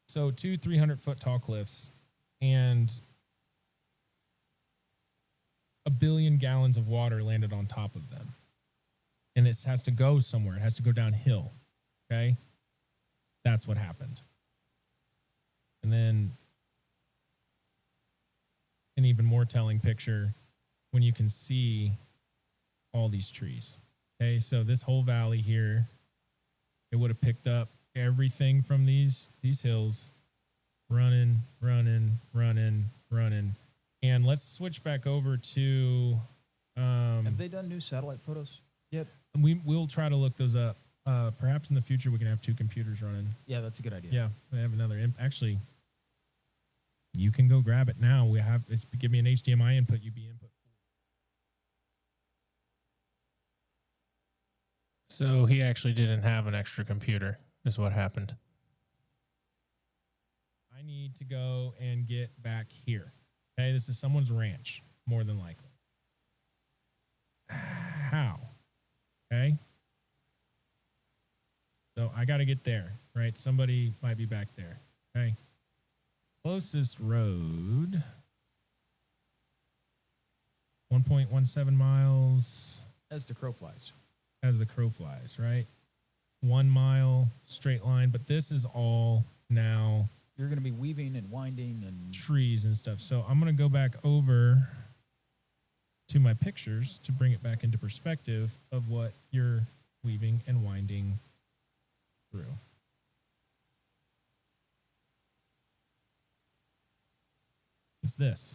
So 300 foot tall cliffs, and 1 billion gallons of water landed on top of them. And it has to go somewhere. It has to go downhill. Okay? That's what happened. And then an even more telling picture when you can see all these trees. Okay, so this whole valley here, it would have picked up everything from these hills, running. And let's switch back over to have they done new satellite photos yet? we'll try to look those up. Perhaps in the future we can have 2 computers running. Yeah, that's a good idea. Yeah, we have another. Actually, you can go grab it now. Give me an HDMI input, UB input. So he actually didn't have an extra computer, is what happened. I need to go and get back here. Okay, this is someone's ranch, more than likely. How? Okay. So I got to get there, right? Somebody might be back there. Okay. Closest road, 1.17 miles As the crow flies. as the crow flies, right? 1 mile straight line, but this is all now You're going to be weaving and winding and trees and stuff. So I'm going to go back over to my pictures to bring it back into perspective of what you're weaving and winding through. It's this.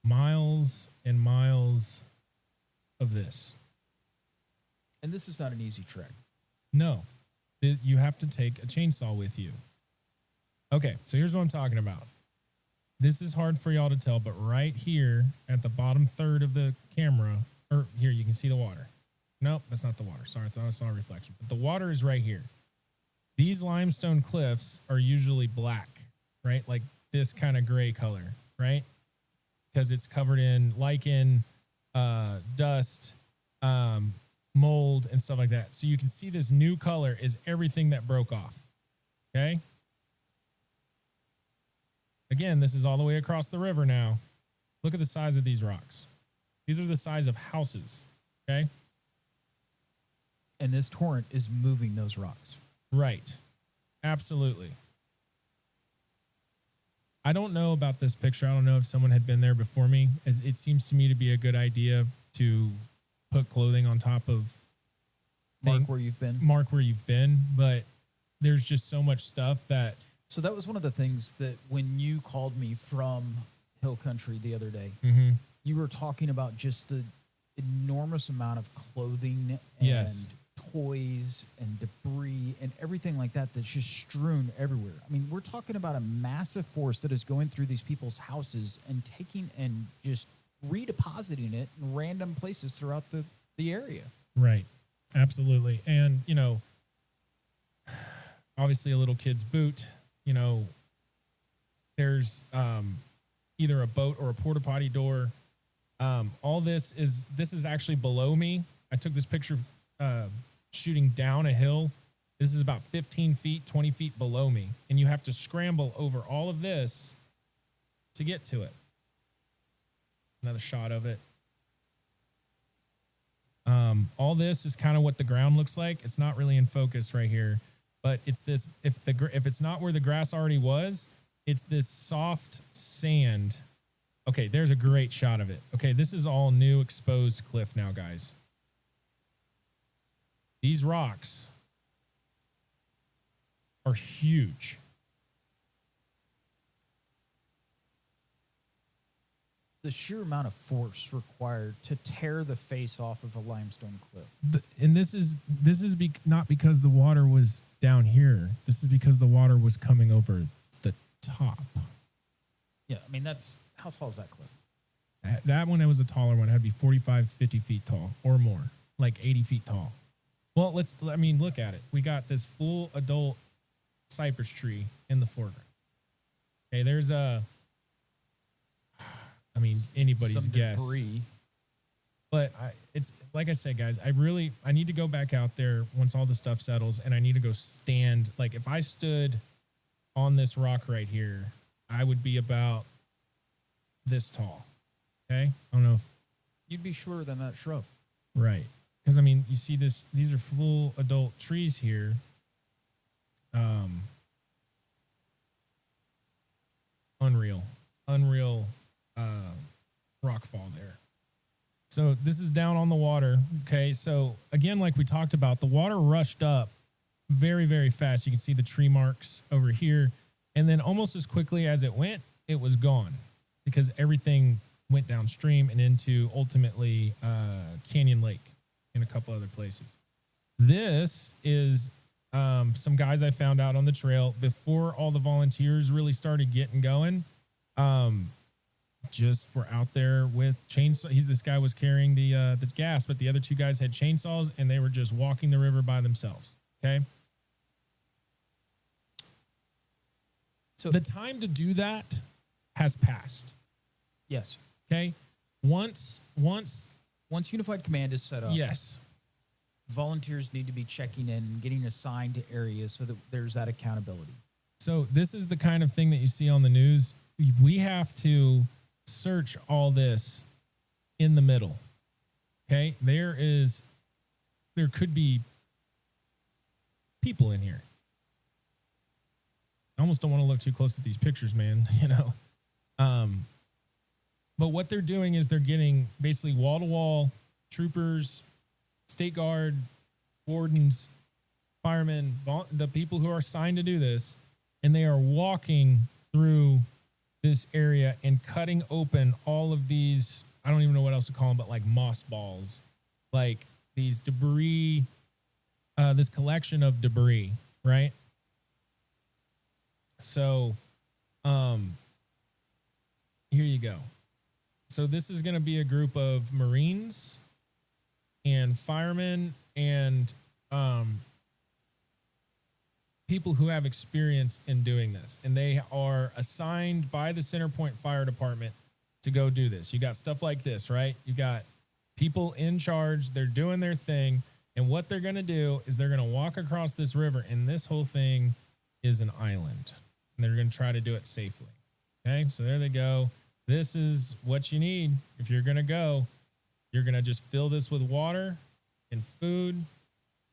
Miles and miles of this. and this is not an easy trek. No, you have to take a chainsaw with you. Okay, so here's what I'm talking about. This is hard for y'all to tell, but right here at the bottom third of the camera, or here, you can see the water. Nope, that's not the water. Sorry, I thought I saw a reflection. But the water is right here. These limestone cliffs are usually black, right? Like this kind of gray color, right? Because it's covered in lichen, dust, mold, and stuff like that. So you can see this new color is everything that broke off, okay? Again, this is all the way across the river now. Look at the size of these rocks. These are the size of houses, okay? And this torrent is moving those rocks. Right. Absolutely. I don't know about this picture. I don't know if someone had been there before me. It seems to me to be a good idea to put clothing on top of Mark where you've been. mark where you've been, but there's just so much stuff that So that was one of the things that when you called me from Hill Country the other day, you were talking about just the enormous amount of clothing and Yes. toys and debris and everything like that that's just strewn everywhere. I mean, we're talking about a massive force that is going through these people's houses and taking and just redepositing it in random places throughout the area. Right. Absolutely. And, you know, obviously a little kid's boot, you know, there's either a boat or a porta potty door. All this is actually below me. I took this picture shooting down a hill. This is about 15 feet, 20 feet below me. And you have to scramble over all of this to get to it. Another shot of it. All this is kind of what the ground looks like. It's not really in focus right here, but it's this, if it's not where the grass already was, it's this soft sand. Okay, there's a great shot of it. Okay, this is all new exposed cliff now, guys. These rocks are huge. The sheer amount of force required to tear the face off of a limestone cliff. And this is not because the water was down here. This is because the water was coming over the top. Yeah, I mean, that's how tall is that cliff? That one, it was a taller one. It had to be 45, 50 feet tall or more, like 80 feet tall. Well, look at it. We got this full adult cypress tree in the foreground. Okay, there's anybody's Some guess. debris. But it's like I said, guys, I need to go back out there once all the stuff settles, and I need to go stand. Like, if I stood on this rock right here, I would be about this tall. Okay? I don't know if You'd be shorter than that shrub. right. Because, I mean, you see this, these are full adult trees here. Unreal rock fall there. So this is down on the water. Okay. So again, like we talked about, the water rushed up very, very fast. You can see the tree marks over here. And then almost as quickly as it went, it was gone because everything went downstream and into ultimately Canyon Lake and a couple other places. This is some guys I found out on the trail before all the volunteers really started getting going. Just were out there with chainsaw. This guy was carrying the gas, but the other two guys had chainsaws and they were just walking the river by themselves. Okay. So the time to do that has passed. Yes. Okay. Once Unified Command is set up, yes, volunteers need to be checking in and getting assigned to areas so that there's that accountability. So this is the kind of thing that you see on the news. We have to search all this in the middle. Okay. There could be people in here. I almost don't want to look too close at these pictures, man, you know? But what they're doing is they're getting basically wall to wall troopers, state guard, wardens, firemen, the people who are assigned to do this. And they are walking through this area and cutting open all of these, I don't even know what else to call them, but like moss balls, like these debris, this collection of debris, right? So, here you go. So this is going to be a group of Marines and firemen and people who have experience in doing this. And they are assigned by the Centerpoint Fire Department to go do this. You got stuff like this, right? You got people in charge. They're doing their thing. And what they're going to do is they're going to walk across this river. And this whole thing is an island. And they're going to try to do it safely. Okay, so there they go. This is what you need if you're going to go. You're going to just fill this with water and food,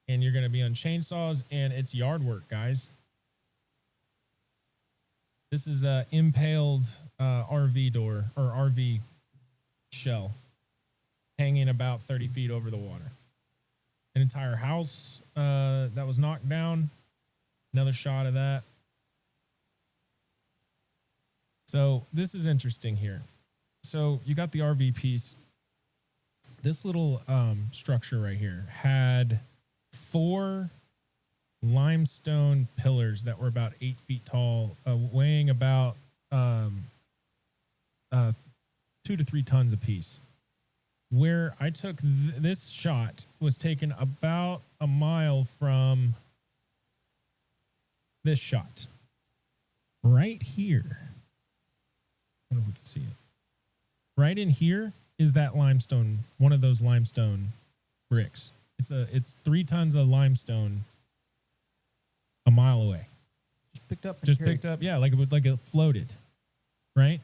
and you're going to be on chainsaws, and it's yard work, guys. This is a impaled RV door or RV shell hanging about 30 feet over the water. An entire house that was knocked down. Another shot of that. So this is interesting here. So you got the RV piece. This little structure right here had 4 limestone pillars that were about 8 feet tall, weighing about 2 to 3 tons apiece. Where I took this shot was taken about a mile from this shot. Right here. I don't know if we can see it. Right in here is that limestone, one of those limestone bricks. It's 3 tons of limestone a mile away. Just picked up. Yeah, like it floated, right?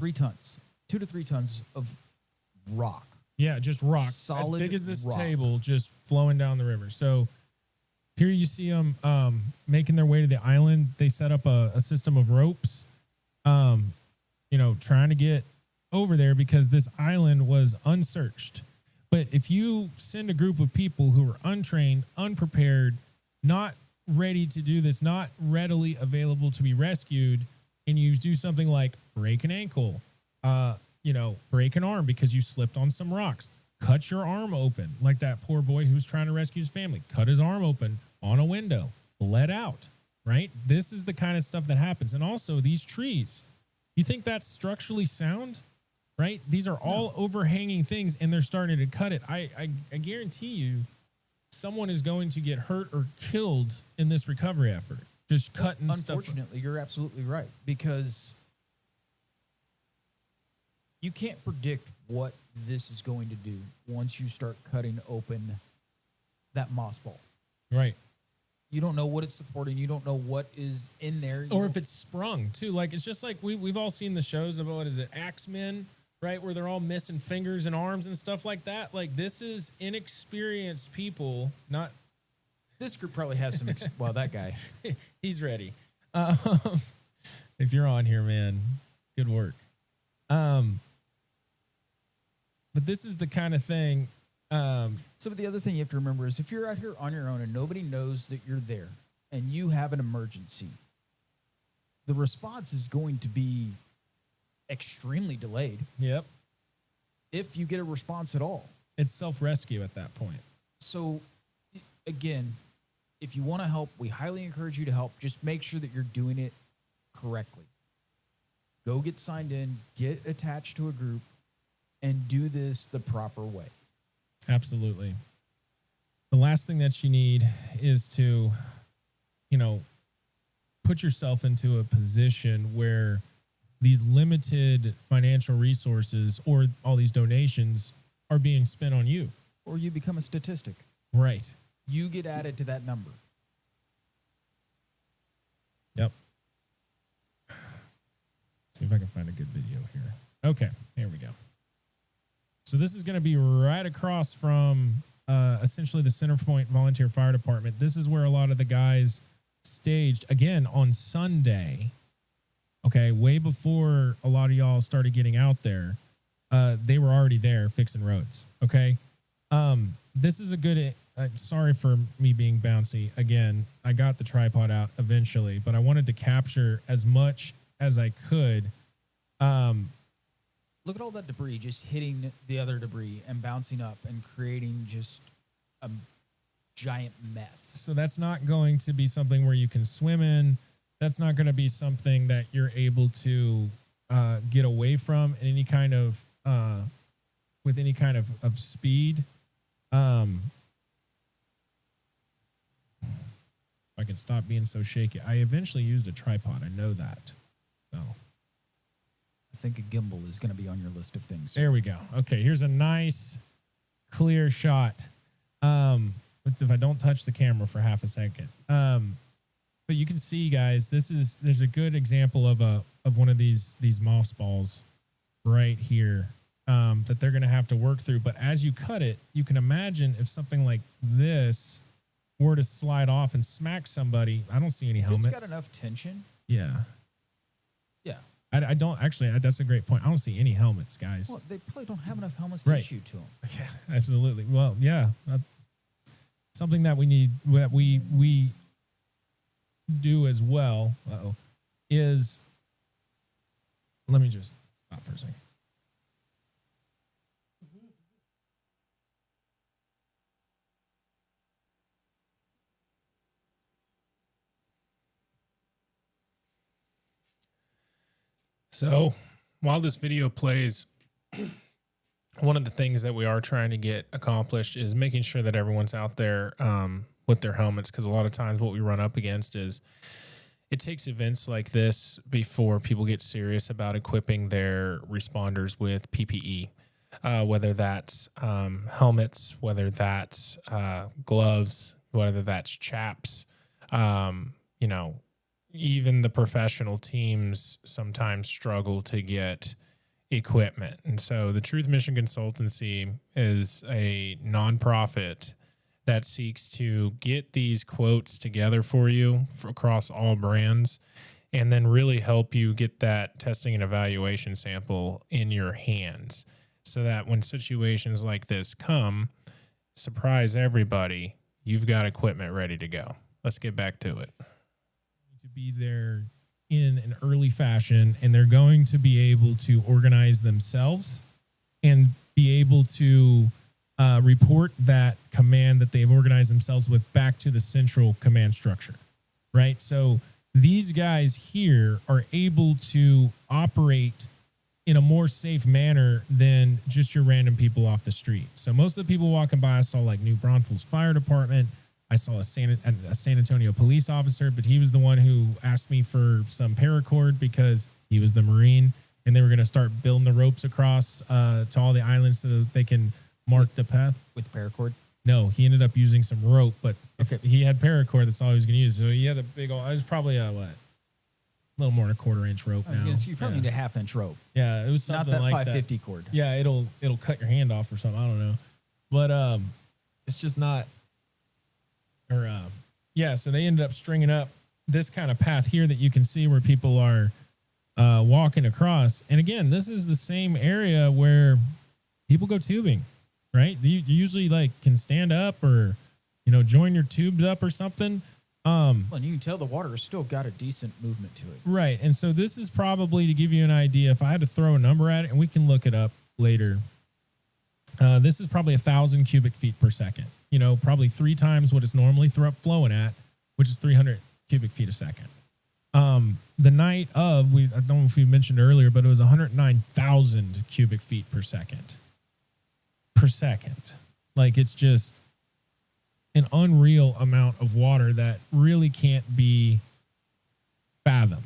$3 tons, 2 to 3 tons of rock. Yeah, just rock. Solid as big as this rock. table, just flowing down the river. So here you see them making their way to the island. They set up a system of ropes, trying to get over there because this island was unsearched. But if you send a group of people who are untrained, unprepared, not ready to do this, not readily available to be rescued, and you do something like break an ankle, break an arm because you slipped on some rocks. Cut your arm open, like that poor boy who's trying to rescue his family. Cut his arm open on a window, bled out, right? This is the kind of stuff that happens. And also these trees, you think that's structurally sound, right? These are all overhanging things and they're starting to cut it. I guarantee you someone is going to get hurt or killed in this recovery effort. Just cutting stuff. Unfortunately, you're absolutely right, because you can't predict what this is going to do once you start cutting open that moss ball. Right. You don't know what it's supporting. You don't know what is in there. Or if it's sprung too. Like, it's just like we've all seen the shows of, what is it, Axemen, right? Where they're all missing fingers and arms and stuff like that. Like, this is inexperienced people, not... This group probably has some... well, that guy. He's ready. If you're on here, man, good work. But this is the kind of thing. So the other thing you have to remember is if you're out here on your own and nobody knows that you're there and you have an emergency, the response is going to be extremely delayed. Yep. If you get a response at all. It's self-rescue at that point. So, again, if you want to help, we highly encourage you to help. Just make sure that you're doing it correctly. Go get signed in, get attached to a group, and do this the proper way. Absolutely. The last thing that you need is to, put yourself into a position where these limited financial resources or all these donations are being spent on you. Or you become a statistic. Right. You get added to that number. Yep. See if I can find a good video here. Okay, here we go. So this is going to be right across from essentially the Centerpoint Volunteer Fire Department. This is where a lot of the guys staged, again, on Sunday. Okay, way before a lot of y'all started getting out there. They were already there fixing roads. Okay. This is a good... I'm sorry for me being bouncy. Again, I got the tripod out eventually, but I wanted to capture as much as I could. Look at all that debris just hitting the other debris and bouncing up and creating just a giant mess. So that's not going to be something where you can swim in. That's not going to be something that you're able to get away from in any kind of with any kind of speed. If I can stop being so shaky. I eventually used a tripod. I know that. So I think a gimbal is going to be on your list of things. there we go. Okay, here's a nice, clear shot. If I don't touch the camera for half a second. But you can see, guys, there's a good example of one of these moss balls right here that they're going to have to work through. But as you cut it, you can imagine if something like this were to slide off and smack somebody. I don't see any helmets. It's got enough tension. Yeah. Yeah. I don't actually. That's a great point. I don't see any helmets, guys. Well, they probably don't have enough helmets to Right. issue to them. Yeah, absolutely. Well, yeah. Something that we need, that we do as well, is, let me just stop for a second. So while this video plays, one of the things that we are trying to get accomplished is making sure that everyone's out there with their helmets, because a lot of times what we run up against is it takes events like this before people get serious about equipping their responders with PPE, whether that's helmets, whether that's gloves, whether that's chaps, even the professional teams sometimes struggle to get equipment. And so the Truth Mission Consultancy is a nonprofit that seeks to get these quotes together for you across all brands, and then really help you get that testing and evaluation sample in your hands so that when situations like this come, surprise everybody, you've got equipment ready to go. Let's get back to it. To be there in an early fashion, and they're going to be able to organize themselves and be able to report that command that they've organized themselves with back to the central command structure, right? So these guys here are able to operate in a more safe manner than just your random people off the street. So most of the people walking by, I saw like New Braunfels Fire Department. I saw a San Antonio police officer, but he was the one who asked me for some paracord because he was the Marine, and they were going to start building the ropes across to all the islands so that they can mark the path. With paracord? No, he ended up using some rope, but Okay. if he had paracord, that's all he was going to use. So he had a big old, it was probably a little more than a 1/4 inch rope I was now. gonna say, you probably Yeah. need a 1/2 inch rope. Yeah, it was Not something that like 550 cord. Yeah, it'll cut your hand off or something. I don't know, but it's just not. Or yeah, so they ended up stringing up this kind of path here that you can see where people are walking across. And again, this is the same area where people go tubing, right? You usually like can stand up or join your tubes up or something. Well, and you can tell the water has still got a decent movement to it. Right. And so this is probably to give you an idea. If I had to throw a number at it, and we can look it up later, this is probably 1,000 cubic feet per second. Probably 3 times what it's normally flowing at, which is 300 cubic feet a second. The night of, I don't know if we mentioned earlier, but it was 109,000 cubic feet per second. Like, it's just an unreal amount of water that really can't be fathomed.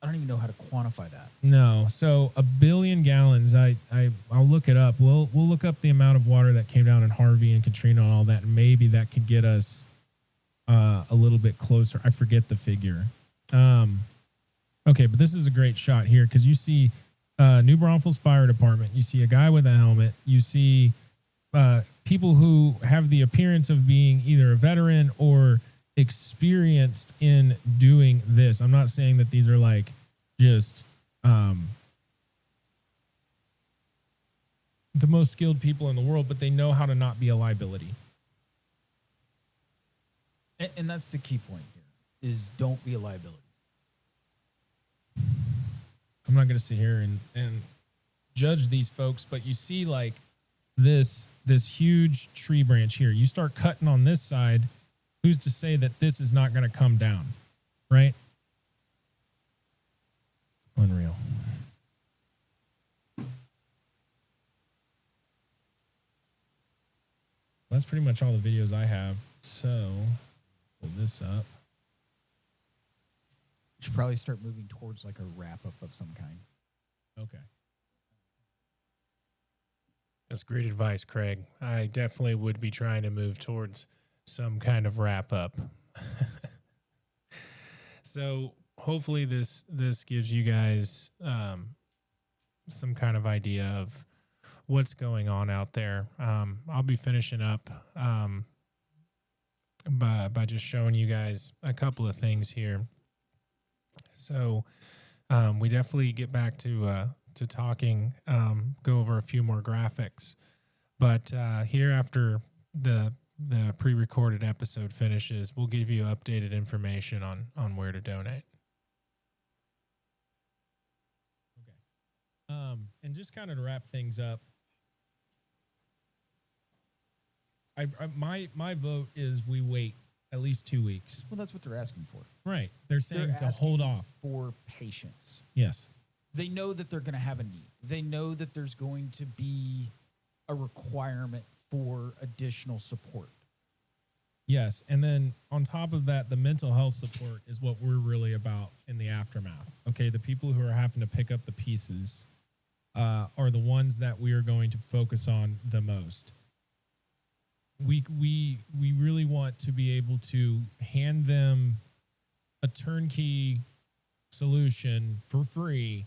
I don't even know how to quantify that. No. So 1 billion gallons, I'll look it up. We'll look up the amount of water that came down in Harvey and Katrina and all that, and maybe that could get us a little bit closer. I forget the figure. Okay, but this is a great shot here because you see New Braunfels Fire Department. You see a guy with a helmet. You see people who have the appearance of being either a veteran or experienced in doing this. I'm not saying that these are like just the most skilled people in the world, but they know how to not be a liability. And that's the key point here, is don't be a liability. I'm not going to sit here and judge these folks, but you see like this huge tree branch here. You start cutting on this side, who's to say that this is not going to come down, right? Unreal. That's pretty much all the videos I have. So, pull this up. You should probably start moving towards like a wrap up of some kind. Okay. That's great advice, Craig. I definitely would be trying to move towards some kind of wrap up. So hopefully this gives you guys some kind of idea of what's going on out there. I'll be finishing up by just showing you guys a couple of things here. So we definitely get back to talking, go over a few more graphics. But here after the pre-recorded episode finishes, we'll give you updated information on where to donate. Okay. And just kind of to wrap things up, my vote is we wait at least 2 weeks. Well, that's what they're asking for. Right. They're saying They're to asking hold off. for patience. Yes. They know that they're going to have a need. They know that there's going to be a requirement for additional support. Yes. And then on top of that, the mental health support is what we're really about in the aftermath. Okay. The people who are having to pick up the pieces are the ones that we are going to focus on the most. We really want to be able to hand them a turnkey solution for free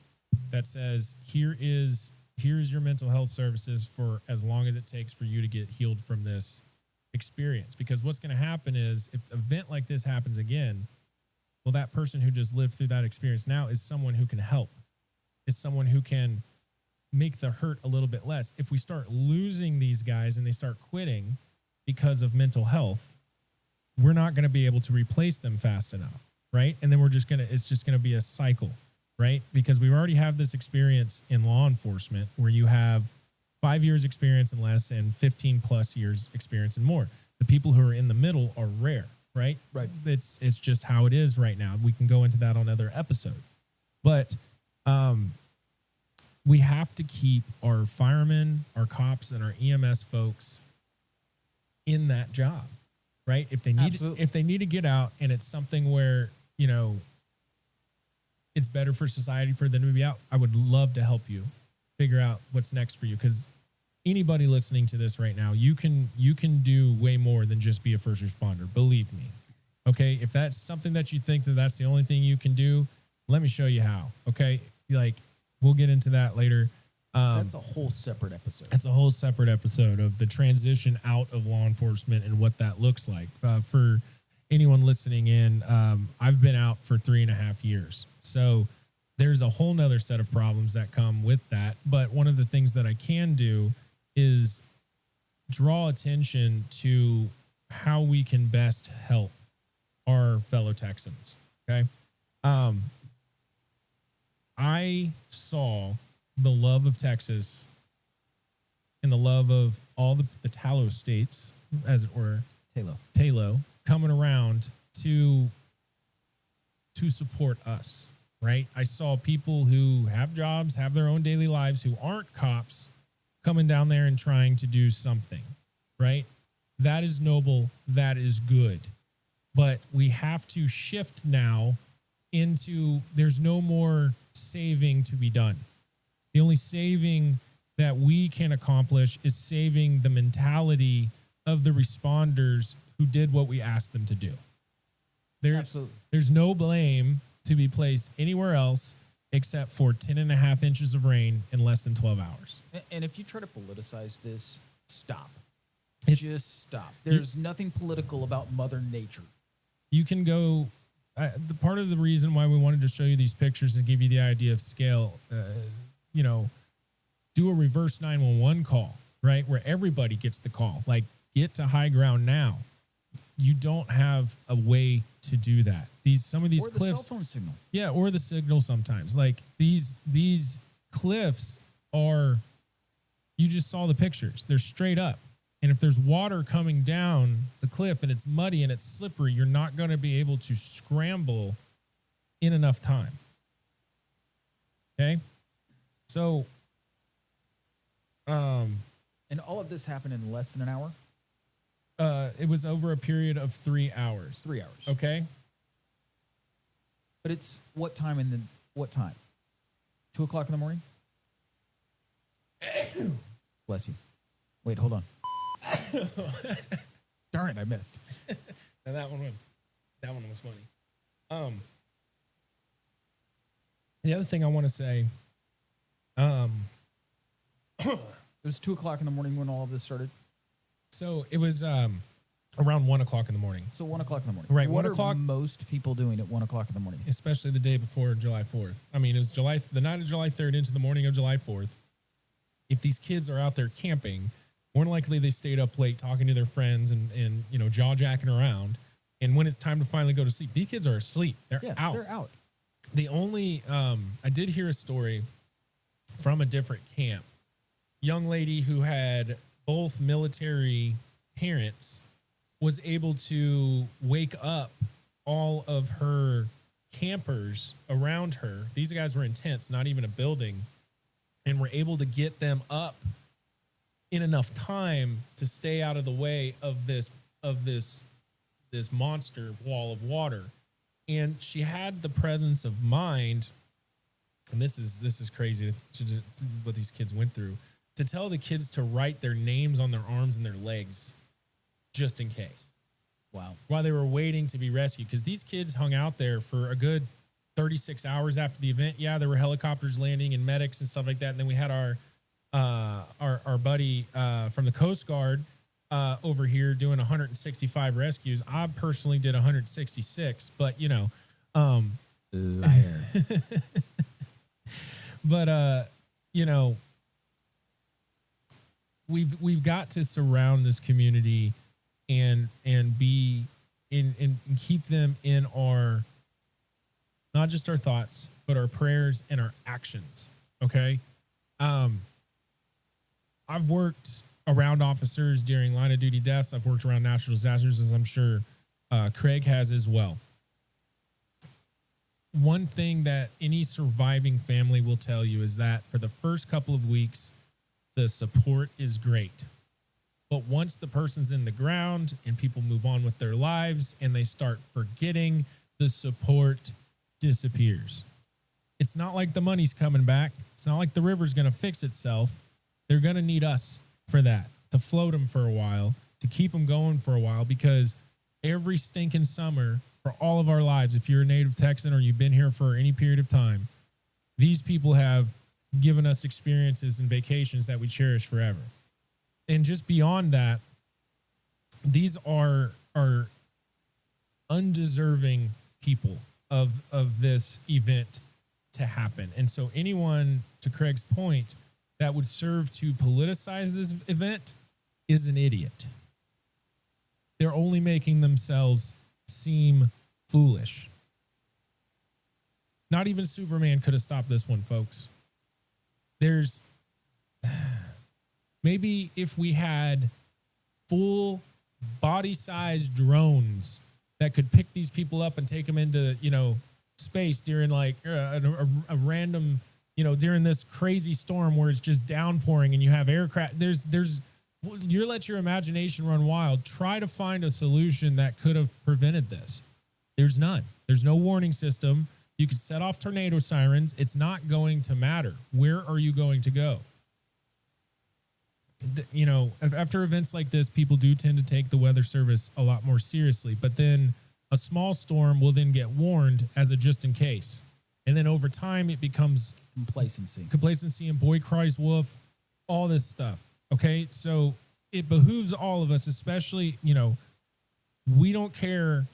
that says, here's your mental health services for as long as it takes for you to get healed from this experience. Because what's going to happen is if an event like this happens again, well, that person who just lived through that experience now is someone who can help, is someone who can make the hurt a little bit less. If we start losing these guys and they start quitting because of mental health, we're not going to be able to replace them fast enough, right? And then it's just going to be a cycle, right? Because we already have this experience in law enforcement where you have 5 years experience and less and 15 plus years experience and more. The people who are in the middle are rare, right? Right. It's just how it is right now. We can go into that on other episodes. But we have to keep our firemen, our cops, and our EMS folks in that job, right? If they need to get out and it's something where, you know, it's better for society for them to be out, I would love to help you figure out what's next for you. Because anybody listening to this right now, you can do way more than just be a first responder. Believe me. Okay. If that's something that you think that that's the only thing you can do, let me show you how. Okay. Like, we'll get into that later. That's a whole separate episode. That's a whole separate episode of the transition out of law enforcement and what that looks like. For anyone listening in, I've been out for 3.5 years. So there's a whole nother set of problems that come with that. But one of the things that I can do is draw attention to how we can best help our fellow Texans. Okay. I saw the love of Texas and the love of all the Talos states, as it were, Talo, coming around to support us, right? I saw people who have jobs, have their own daily lives, who aren't cops, coming down there and trying to do something, right? That is noble. That is good. But we have to shift now into there's no more saving to be done. The only saving that we can accomplish is saving the mentality of the responders who did what we asked them to do. Absolutely. There's no blame to be placed anywhere else except for 10.5 inches of rain in less than 12 hours. And if you try to politicize this, stop. Just stop. There's nothing political about Mother Nature. You can go... the part of the reason why we wanted to show you these pictures and give you the idea of scale, you know, do a reverse 911 call, right? Where everybody gets the call. Like, get to high ground now. You don't have a way to do that. Some of these cliffs, the cell phone signal. Yeah, or the signal sometimes. Like these cliffs are, you just saw the pictures. They're straight up. And if there's water coming down the cliff and it's muddy and it's slippery, you're not going to be able to scramble in enough time. Okay? So, and all of this happened in less than an hour? It was over a period of 3 hours. 3 hours. Okay? But it's what time and then what time? 2 o'clock in the morning? Bless you. Wait, hold on. Darn it, I missed. Now that one was funny. The other thing I want to say, it was 2 o'clock in the morning when all of this started. So it was around 1 o'clock in the morning. So 1 o'clock in the morning. Right, what 1 o'clock. Most people doing at 1 o'clock in the morning? Especially the day before July 4th. I mean, it was the night of July 3rd into the morning of July 4th. If these kids are out there camping, more than likely they stayed up late talking to their friends and you know, jaw-jacking around. And when it's time to finally go to sleep, these kids are asleep. They're out. They're out. The only, I did hear a story from a different camp. Young lady who had both military parents was able to wake up all of her campers around her. These guys were in tents, not even a building, and were able to get them up in enough time to stay out of the way of this monster wall of water. And she had the presence of mind, and this is crazy to what these kids went through, to tell the kids to write their names on their arms and their legs just in case. Wow. While they were waiting to be rescued. Because these kids hung out there for a good 36 hours after the event. Yeah, there were helicopters landing and medics and stuff like that. And then we had our buddy from the Coast Guard over here doing 165 rescues. I personally did 166, but you know, liar. But you know, we've got to surround this community and be and keep them in our, not just our thoughts, but our prayers and our actions. Okay. I've worked around officers during line of duty deaths. I've worked around natural disasters, as I'm sure Craig has as well. One thing that any surviving family will tell you is that for the first couple of weeks, the support is great. But once the person's in the ground and people move on with their lives and they start forgetting, the support disappears. It's not like the money's coming back. It's not like the river's going to fix itself. They're going to need us for that, to float them for a while, to keep them going for a while, because every stinking summer for all of our lives, if you're a native Texan or you've been here for any period of time, these people have given us experiences and vacations that we cherish forever. And just beyond that, these are undeserving people of this event to happen. And so anyone, to Craig's point, that would serve to politicize this event is an idiot. They're only making themselves seem foolish. Not even Superman could have stopped this one, folks. There's maybe if we had full body-sized drones that could pick these people up and take them into, space during like a random, during this crazy storm where it's just downpouring and you have aircraft. You let your imagination run wild. Try to find a solution that could have prevented this. There's none. There's no warning system. You could set off tornado sirens. It's not going to matter. Where are you going to go? After events like this, people do tend to take the weather service a lot more seriously, but then a small storm will then get warned as a just in case. And then over time, it becomes complacency and boy cries wolf, all this stuff. Okay. So it behooves all of us, especially, we don't care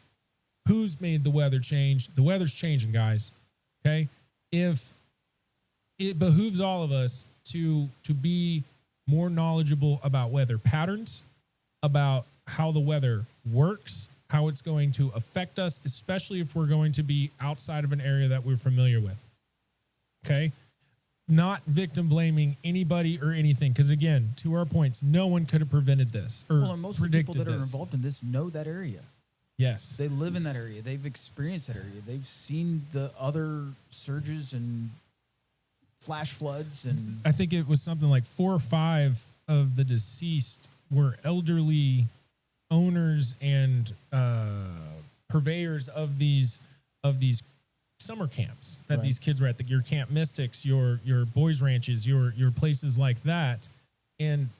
who's made the weather change. The weather's changing, guys. Okay. If it behooves all of us to be more knowledgeable about weather patterns, about how the weather works, how it's going to affect us, especially if we're going to be outside of an area that we're familiar with. Okay. Not victim blaming anybody or anything. Because again, to our points, no one could have prevented this or and most of the people that this. are involved in this know that area. Yes. They live in that area. They've experienced that area. They've seen the other surges and flash floods. And I think it was something like 4 or 5 of the deceased were elderly owners and purveyors of these summer camps that these kids were at, your Camp Mystics, your boys ranches, your places like that. And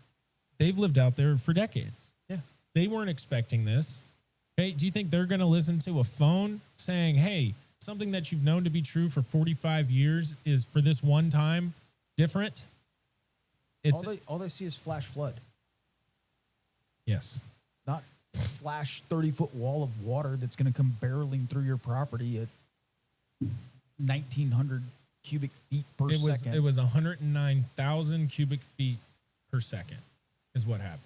they've lived out there for decades. Yeah. They weren't expecting this. Okay. Do you think they're going to listen to a phone saying, hey, something that you've known to be true for 45 years is for this one time different? All they see is flash flood. Yes. Not flash 30-foot wall of water that's going to come barreling through your property at 1,900 cubic feet per second. It was 109,000 cubic feet per second is what happened.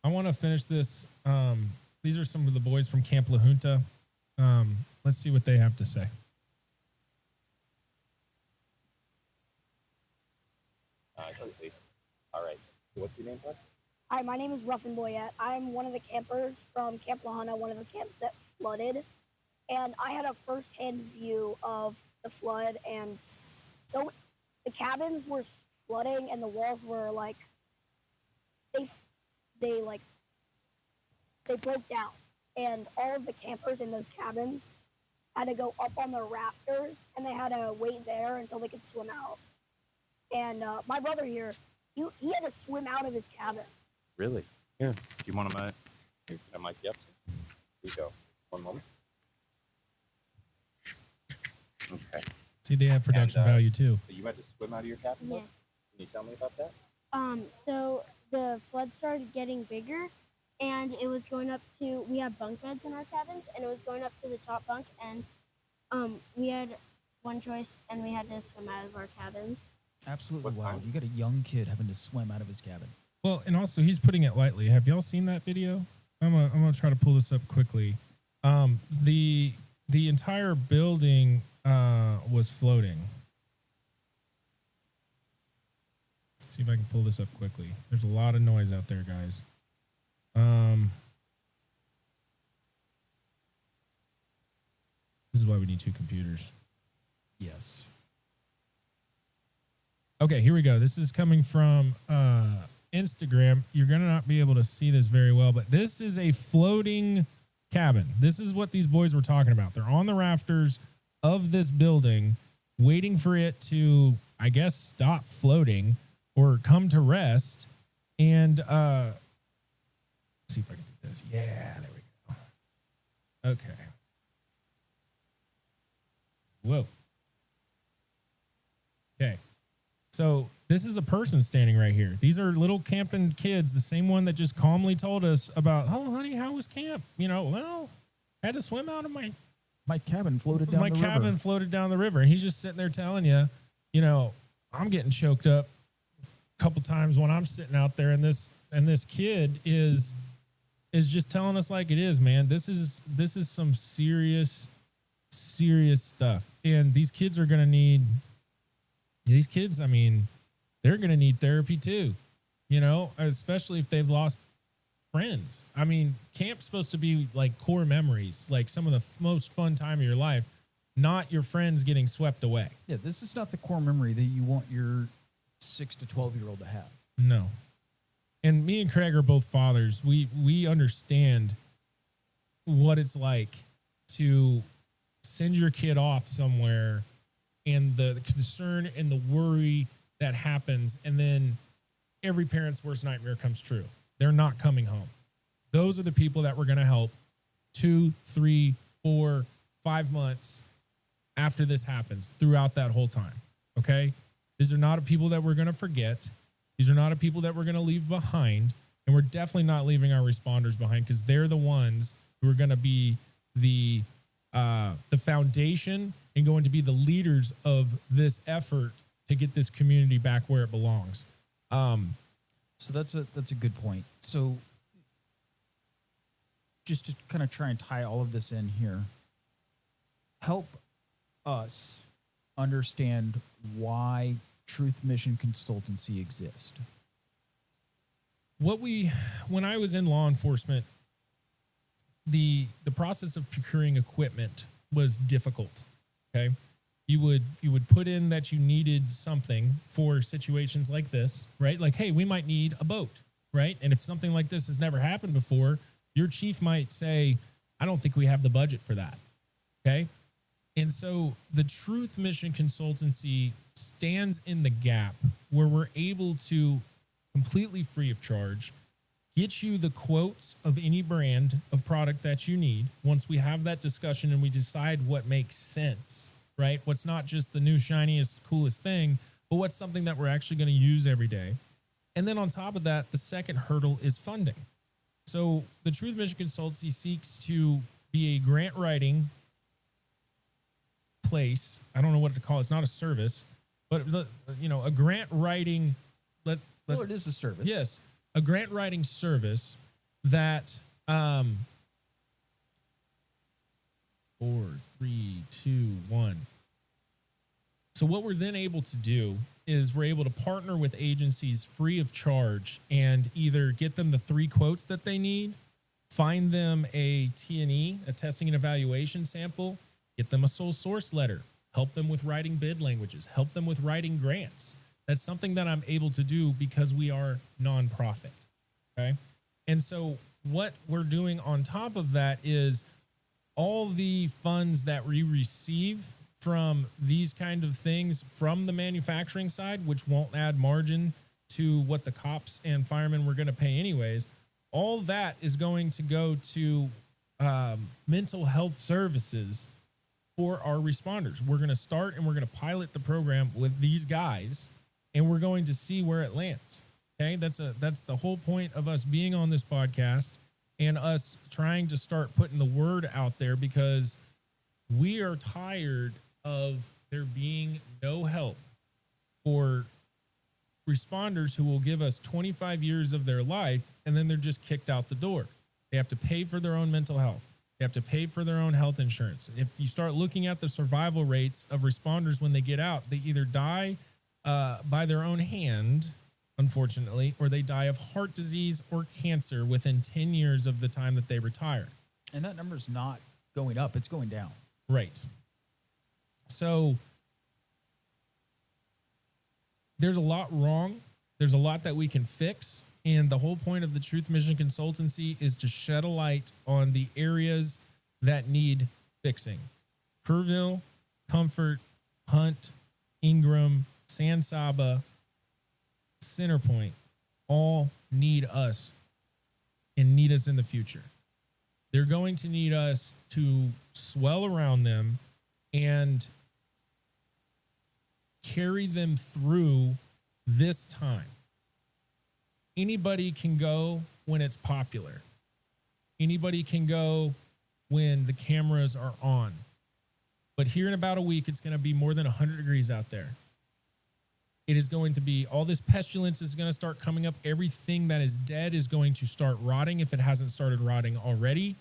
I want to finish this. These are some of the boys from Camp La Junta. Let's see what they have to say. All right. So what's your name, bud? Hi, my name is Ruffin Boyette. I'm one of the campers from Camp La Junta, one of the camps that flooded. And I had a first-hand view of the flood. And so the cabins were flooding and the walls were like, they broke down. And all of the campers in those cabins had to go up on the rafters and they had to wait there until they could swim out. And my brother here, he had to swim out of his cabin. Really? Yeah. Do you want to can I mic you up? Here you go. One moment. Okay. See, they have production value too. So you had to swim out of your cabin? Yes. Can you tell me about that? So the flood started getting bigger, and it was going up to, we have bunk beds in our cabins, and it was going up to the top bunk, and we had one choice, and we had to swim out of our cabins. Absolutely What wild. time? You got a young kid having to swim out of his cabin. Well, and also he's putting it lightly. Have y'all seen that video? I'm gonna try to pull this up quickly. The entire building was floating. See if I can pull this up quickly. There's a lot of noise out there, guys. This is why we need two computers. Yes. Okay, here we go. This is coming from Instagram. You're going to not be able to see this very well, but this is a floating cabin. This is what these boys were talking about. They're on the rafters of this building, waiting for it to, I guess, stop floating or come to rest. And let's see if I can do this. Yeah, there we go. Okay. Whoa. Okay. So this is a person standing right here. These are little camping kids, the same one that just calmly told us about, oh, honey, how was camp? You know, well, had to swim out of my cabin floated down the river. My cabin floated down the river. And he's just sitting there telling you, you know, I'm getting choked up a couple times when I'm sitting out there, and this kid is just telling us like it is, man. This is some serious stuff. And these kids are going to need, I mean, they're going to need therapy too, you know, especially if they've lost friends. I mean, camp's supposed to be like core memories, like some of the most fun time of your life, not your friends getting swept away. Yeah, this is not the core memory that you want your 6 to 12-year-old to have. No. And me and Craig are both fathers. We understand what it's like to send your kid off somewhere and the concern and the worry that happens, and then every parent's worst nightmare comes true. They're not coming home. Those are the people that we're going to help 2, 3, 4, 5 months after this happens, throughout that whole time. Okay? These are not people that we're going to forget. These are not people that we're going to leave behind. And we're definitely not leaving our responders behind, because they're the ones who are going to be the foundation and going to be the leaders of this effort to get this community back where it belongs. So that's a good point. So just to kind of try and tie all of this in here, help us understand why Truth Mission Consultancy exists. When I was in law enforcement, the process of procuring equipment was difficult. Okay. You would put in that you needed something for situations like this, right? Like, hey, we might need a boat, right? And if something like this has never happened before, your chief might say, I don't think we have the budget for that. Okay. And so the Truth Mission Consultancy stands in the gap where we're able to completely free of charge get you the quotes of any brand of product that you need. Once we have that discussion and we decide what makes sense, right? What's not just the new, shiniest, coolest thing, but what's something that we're actually going to use every day. And then on top of that, the second hurdle is funding. So the Truth Mission Consultancy seeks to be a grant writing place. I don't know what to call it. It's not a service, but a grant writing. Well, it is a service. Yes, a grant writing service that 4, 3, 2, 1. So what we're then able to do is we're able to partner with agencies free of charge and either get them the 3 quotes that they need, find them a T&E, a testing and evaluation sample, get them a sole source letter, help them with writing bid languages, help them with writing grants. That's something that I'm able to do because we are nonprofit. Okay. And so what we're doing on top of that is all the funds that we receive from these kind of things from the manufacturing side, which won't add margin to what the cops and firemen were going to pay anyways. All that is going to go to mental health services for our responders. We're going to start and we're going to pilot the program with these guys, and we're going to see where it lands. Okay, that's the whole point of us being on this podcast and us trying to start putting the word out there, because we are tired of there being no help for responders who will give us 25 years of their life and then they're just kicked out the door. They have to pay for their own mental health. They have to pay for their own health insurance. If you start looking at the survival rates of responders when they get out, they either die by their own hand, unfortunately, or they die of heart disease or cancer within 10 years of the time that they retire. And that number's not going up, it's going down. Right. So there's a lot wrong. There's a lot that we can fix. And the whole point of the Truth Mission Consultancy is to shed a light on the areas that need fixing. Kerrville, Comfort, Hunt, Ingram, San Saba, Centerpoint all need us and need us in the future. They're going to need us to swell around them and carry them through this time. Anybody can go when it's popular. Anybody can go when the cameras are on. But here in about a week, it's going to be more than 100 degrees out there. It is going to be, all this pestilence is going to start coming up. Everything that is dead is going to start rotting if it hasn't started rotting already.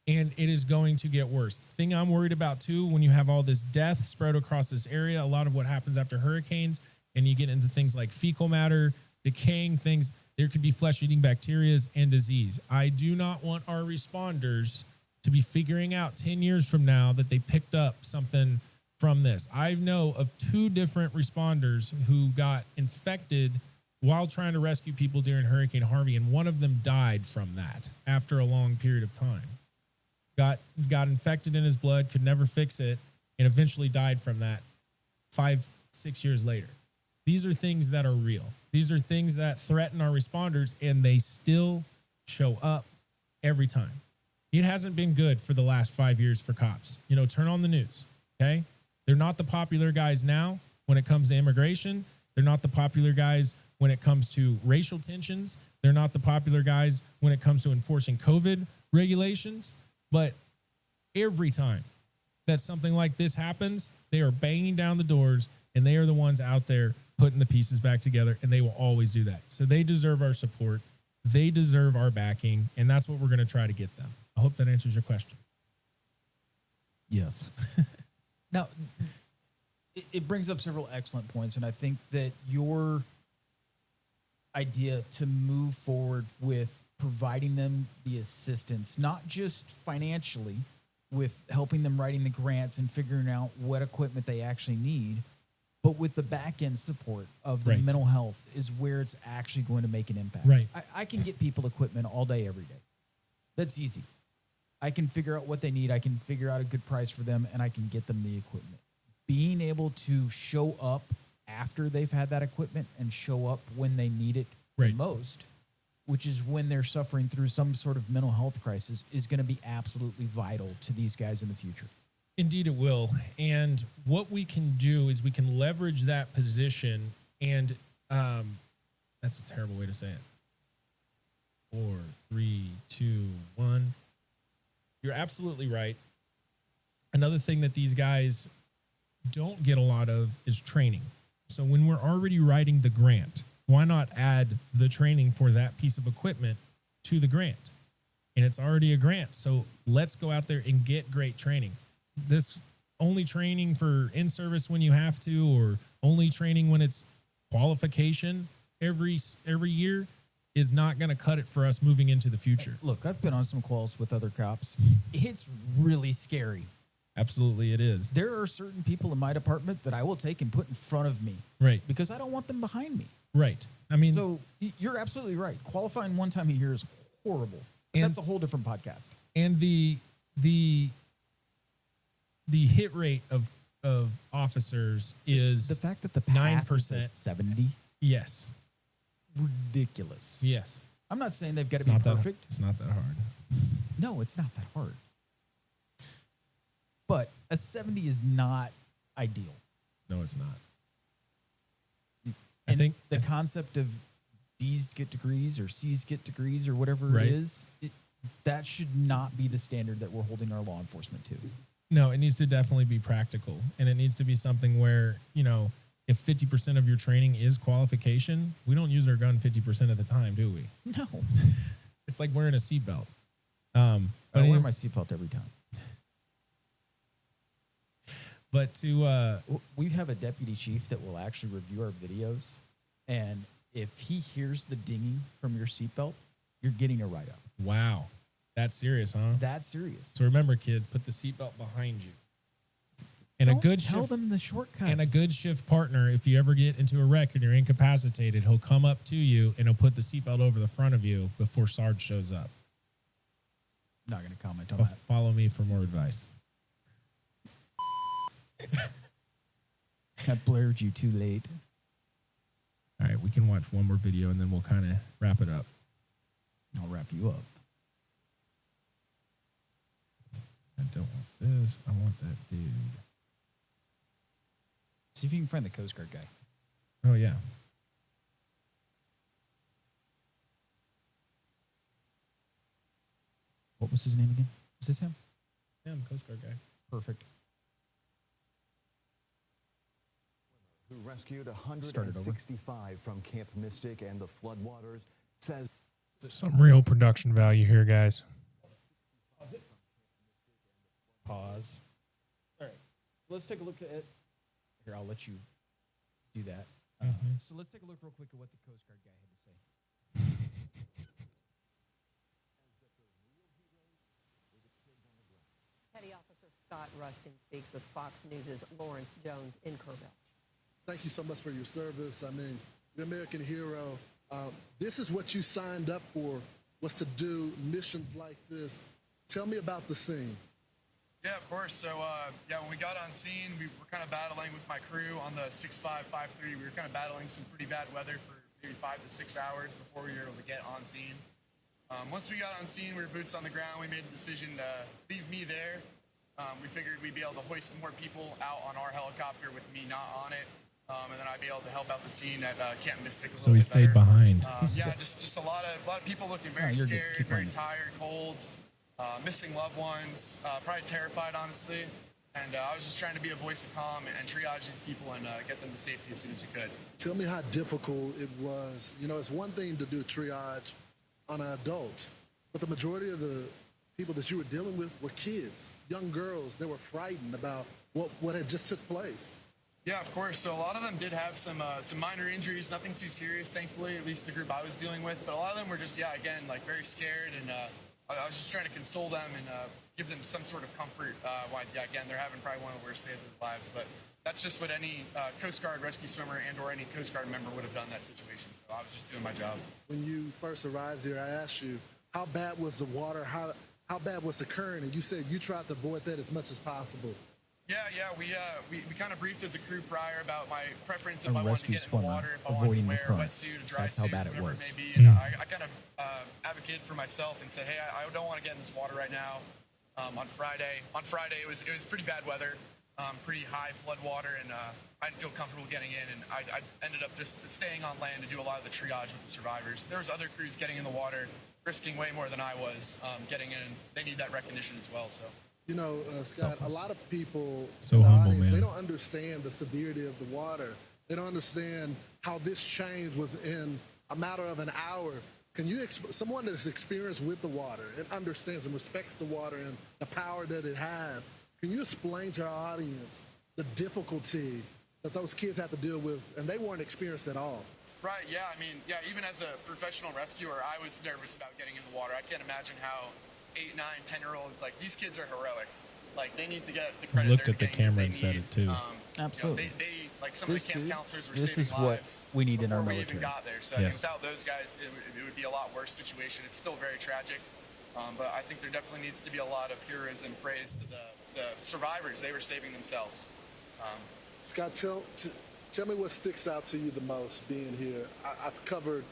And it is going to get worse. The thing I'm worried about too, when you have all this death spread across this area, a lot of what happens after hurricanes, and you get into things like fecal matter, decaying things, there could be flesh-eating bacteria and disease. I do not want our responders to be figuring out 10 years from now that they picked up something from this. I know of 2 different responders who got infected while trying to rescue people during Hurricane Harvey, and one of them died from that after a long period of time. Got infected in his blood, could never fix it, and eventually died from that 5-6 years later. These are things that are real. These are things that threaten our responders, and they still show up every time. It hasn't been good for the last 5 years for cops. You know, turn on the news, okay? They're not the popular guys now when it comes to immigration. They're not the popular guys when it comes to racial tensions. They're not the popular guys when it comes to enforcing COVID regulations. But every time that something like this happens, they are banging down the doors, and they are the ones out there putting the pieces back together, and they will always do that. So they deserve our support. They deserve our backing, and that's what we're going to try to get them. I hope that answers your question. Yes. Now, it brings up several excellent points, and I think that your idea to move forward with providing them the assistance, not just financially with helping them writing the grants and figuring out what equipment they actually need, but with the back end support of the Right. mental health is where it's actually going to make an impact. Right. I can get people equipment all day, every day. That's easy. I can figure out what they need. I can figure out a good price for them, and I can get them the equipment. Being able to show up after they've had that equipment and show up when they need it Right. the most, which is when they're suffering through some sort of mental health crisis, is going to be absolutely vital to these guys in the future. Indeed, it will. And what we can do is we can leverage that position. And that's a terrible way to say it. 4, 3, 2, 1. You're absolutely right. Another thing that these guys don't get a lot of is training. So when we're already writing the grant, why not add the training for that piece of equipment to the grant? And it's already a grant. So let's go out there and get great training. This only training for in-service when you have to, or only training when it's qualification every year is not going to cut it for us moving into the future. Look, I've been on some calls with other cops. It's really scary. Absolutely, it is. There are certain people in my department that I will take and put in front of me Right, because I don't want them behind me. right. I mean, So you're absolutely right. Qualifying one time a year is horrible. But And- that's a whole different podcast. and the hit rate of officers is The fact that the pass is a 9%. 70, yes, ridiculous. yes. I'm not saying they've got to It's be not perfect. It's not that hard. No, it's not that hard. But a 70 is not ideal. No, it's not. I And think the concept of D's get degrees or C's get degrees or whatever Right. it is, that should not be the standard that we're holding our law enforcement to. no, it needs to definitely be practical, and it needs to be something where, you know, if 50% of your training is qualification, we don't use our gun 50% of the time, do we? No. It's like wearing a seatbelt. I But wear my seatbelt every time. but to We have a deputy chief that will actually review our videos, and if he hears the dinging from your seatbelt, you're getting a write-up. wow, that's serious, huh? That's serious. So remember, kids, put the seatbelt behind you. And Don't a good tell shift, them the shortcuts. and a good shift partner, if you ever get into a wreck and you're incapacitated, he'll come up to you and he'll put the seatbelt over the front of you before Sarge shows up. Not going to comment on But that. follow me for more advice. I blurred you too late. All right, we can watch one more video and then we'll kind of wrap it up. I'll wrap you up. I don't want this. I want that dude. See if you can find the Coast Guard guy. Oh, yeah. What was his name again? Is this him? Yeah, I'm Coast Guard guy. Perfect. Who rescued Start it over. 165 from Camp Mystic and the floodwaters, says Some real production value here, guys. Pause. All right. Let's take a look at it. Here, I'll let you do that. So let's take a look real quick at what the Coast Guard guy had to say. Petty Officer Scott Ruskin speaks with Fox News' Lawrence Jones in Kerrville. Thank you so much for your service. I mean, you're an American hero. This is what you signed up for, was to do missions like this. Tell me about the scene. Yeah, of course. So, when we got on scene, we were kind of battling with my crew on the 6553. We were kind of battling some pretty bad weather for maybe 5 to 6 hours before we were able to get on scene. Once we got on scene, we were boots on the ground. We made the decision to leave me there. We figured we'd be able to hoist more people out on our helicopter with me not on it. And then I'd be able to help out the scene at Camp Mystic a So little he bit stayed better. behind. Just a lot of people looking very you're good. scared, Keep very playing. tired, cold, missing loved ones, probably terrified, honestly. And I was just trying to be a voice of calm and triage these people and get them to safety as soon as we could. Tell me how difficult it was. You know, it's one thing to do triage on an adult, but the majority of the people that you were dealing with were kids, young girls. They were frightened about what had just took place. Yeah, of course. So a lot of them did have some minor injuries, nothing too serious, thankfully, at least the group I was dealing with. But a lot of them were just, again, like very scared. And I was just trying to console them and give them some sort of comfort. Again, they're having probably one of the worst days of their lives. But that's just what any Coast Guard rescue swimmer and or any Coast Guard member would have done in that situation. So I was just doing my job. When you first arrived here, I asked you, how bad was the water? How bad was the current? And you said you tried to avoid that as much as possible. Yeah. We kind of briefed as a crew prior about my preference if A I wanted to rescue get in the swimmer water, if I wanted to avoiding the wear a current. wetsuit, a dry That's how suit, bad it whatever was. it may be. And I kind of advocated for myself and said, hey, I don't want to get in this water right now. On Friday, it was pretty bad weather, pretty high flood water, and I didn't feel comfortable getting in. And I ended up just staying on land to do a lot of the triage with the survivors. There was other crews getting in the water, risking way more than I was getting in. They need that recognition as well. So. You know, Scott, a lot of people So in the humble, audience, man. they don't understand the severity of the water. They don't understand how this changed within a matter of an hour. Can you, someone that's experienced with the water and understands and respects the water and the power that it has, can you explain to our audience the difficulty that those kids have to deal with, and they weren't experienced at all? Right, yeah, even as a professional rescuer, I was nervous about getting in the water. I can't imagine how 8, 9, 10-year-olds, like, these kids are heroic. Like, they need to get the credit. Looked they're at the getting camera that and they said need. it too. Absolutely. They like some of the camp counselors were this saving is what lives we need in our before we military. even got there. So Yes. without those guys, it would be a lot worse situation. It's still very tragic, but I think there definitely needs to be a lot of heroism praised to the survivors. They were saving themselves. Scott, tell me what sticks out to you the most being here. I've covered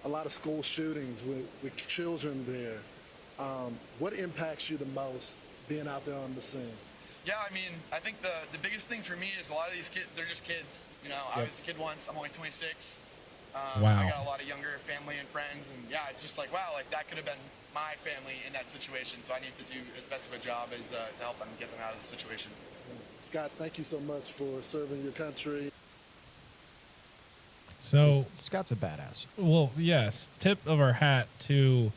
a lot of school shootings with children there. What impacts you the most being out there on the scene? Yeah, I think the biggest thing for me is a lot of these kids, they're just kids. You know, I was a kid once, I'm only 26. Wow. I got a lot of younger family and friends, and yeah, it's just like, wow, like that could have been my family in that situation, so I need to do as best of a job as to help them get them out of the situation. Scott, thank you so much for serving your country. So, Scott's a badass. Well, yes. Tip of our hat to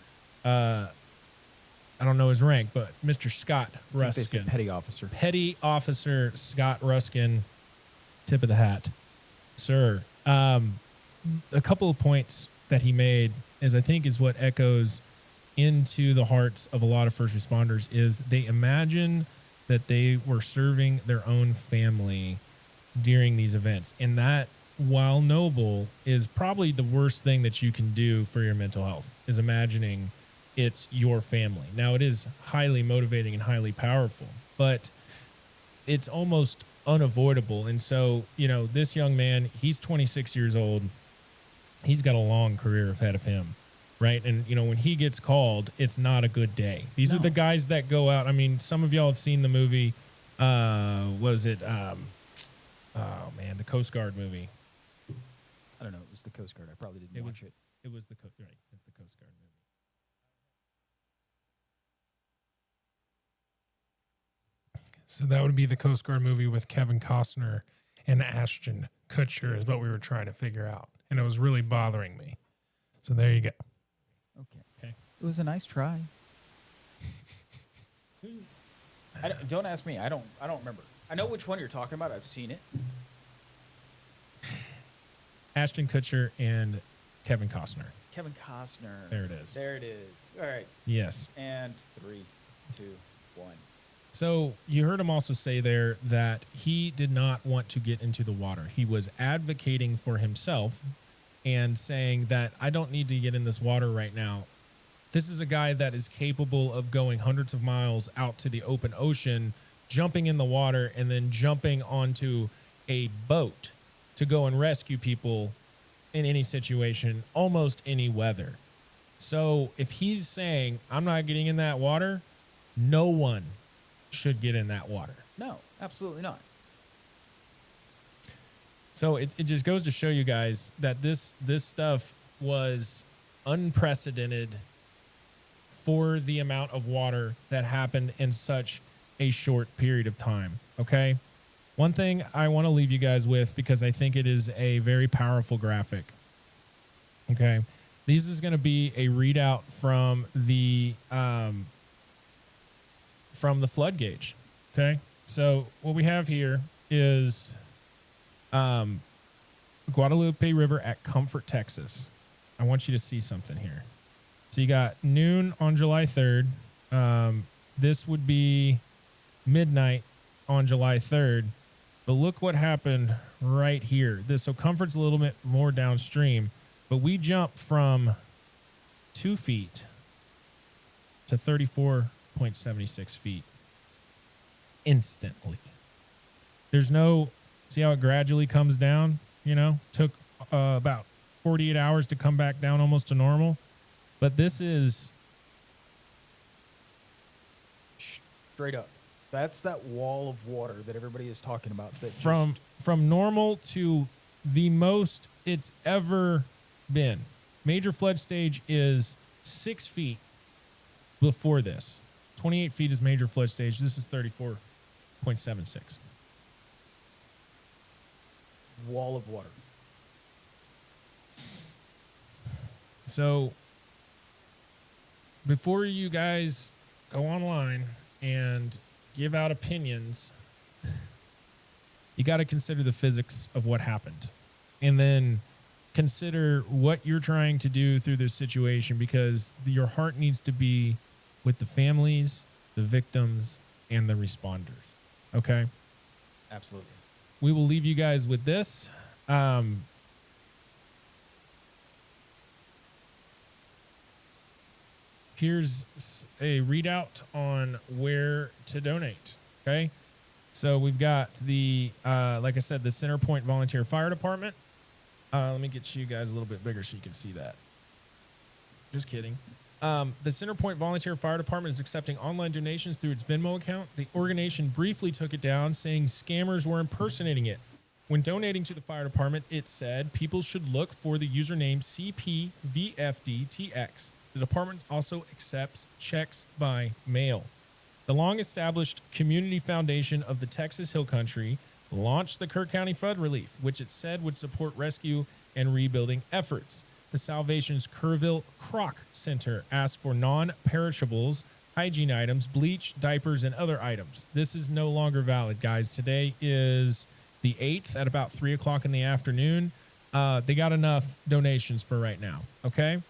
I don't know his rank, but Mr. Scott I think they said Ruskin. petty officer. Petty Officer Scott Ruskin, tip of the hat, sir. A couple of points that he made is, I think, is what echoes into the hearts of a lot of first responders is they imagine that they were serving their own family during these events. And that, while noble, is probably the worst thing that you can do for your mental health, is imagining it's your family. Now, it is highly motivating and highly powerful, but it's almost unavoidable. And so, you know, this young man, he's 26 years old. He's got a long career ahead of him, right? And, you know, when he gets called, it's not a good day. These are the guys that go out. I mean, some of y'all have seen the movie, was it, oh man, the Coast Guard movie. I don't know. It was the Coast Guard. I probably didn't watch it. It was the Coast Guard. Right, it's the Coast Guard movie. So that would be the Coast Guard movie with Kevin Costner and Ashton Kutcher is what we were trying to figure out. And it was really bothering me. So there you go. Okay. It was a nice try. Don't ask me. I don't remember. I know which one you're talking about. I've seen it. Ashton Kutcher and Kevin Costner. Kevin Costner. There it is. There it is. All right. Yes. And 3, 2, 1. So you heard him also say there that he did not want to get into the water. He was advocating for himself and saying that I don't need to get in this water right now. This is a guy that is capable of going hundreds of miles out to the open ocean, jumping in the water, and then jumping onto a boat to go and rescue people in any situation, almost any weather. So if he's saying, I'm not getting in that water, no one should get in that water. No, absolutely not. So it just goes to show you guys that this stuff was unprecedented for the amount of water that happened in such a short period of time. Okay. One thing I want to leave you guys with, because I think it is a very powerful graphic. Okay. This is going to be a readout from the flood gauge. Okay. So what we have here is Guadalupe River at Comfort, Texas. I want you to see something here. So you got noon on July 3rd. This would be midnight on July 3rd. But look what happened right here. So Comfort's a little bit more downstream, but we jumped from 2 feet to 34.76 feet instantly. There's no, see how it gradually comes down, you know, took about 48 hours to come back down almost to normal. But this is straight up. That's that wall of water that everybody is talking about. That from normal to the most it's ever been. Major flood stage is 6 feet before this. 28 feet is major flood stage. This is 34.76. Wall of water. So before you guys go online and give out opinions, you got to consider the physics of what happened, and then consider what you're trying to do through this situation, because your heart needs to be with the families, the victims, and the responders. Okay? Absolutely. We will leave you guys with this. Here's a readout on where to donate. Okay. So we've got the, like I said, the Center Point Volunteer Fire Department. Let me get you guys a little bit bigger so you can see that. Just kidding. The Center Point Volunteer Fire Department is accepting online donations through its Venmo account. The organization briefly took it down, saying scammers were impersonating it. When donating to the fire department, it said people should look for the username CPVFDTX. The department also accepts checks by mail. The long-established community foundation of the Texas Hill Country launched the Kerr County Flood Relief, which it said would support rescue and rebuilding efforts. The Salvation's Kerrville Croc Center asked for non-perishables hygiene items, bleach, diapers, and other items. This is no longer valid, guys. Today is the 8th at about 3 o'clock in the afternoon. They got enough donations for right now. Okay.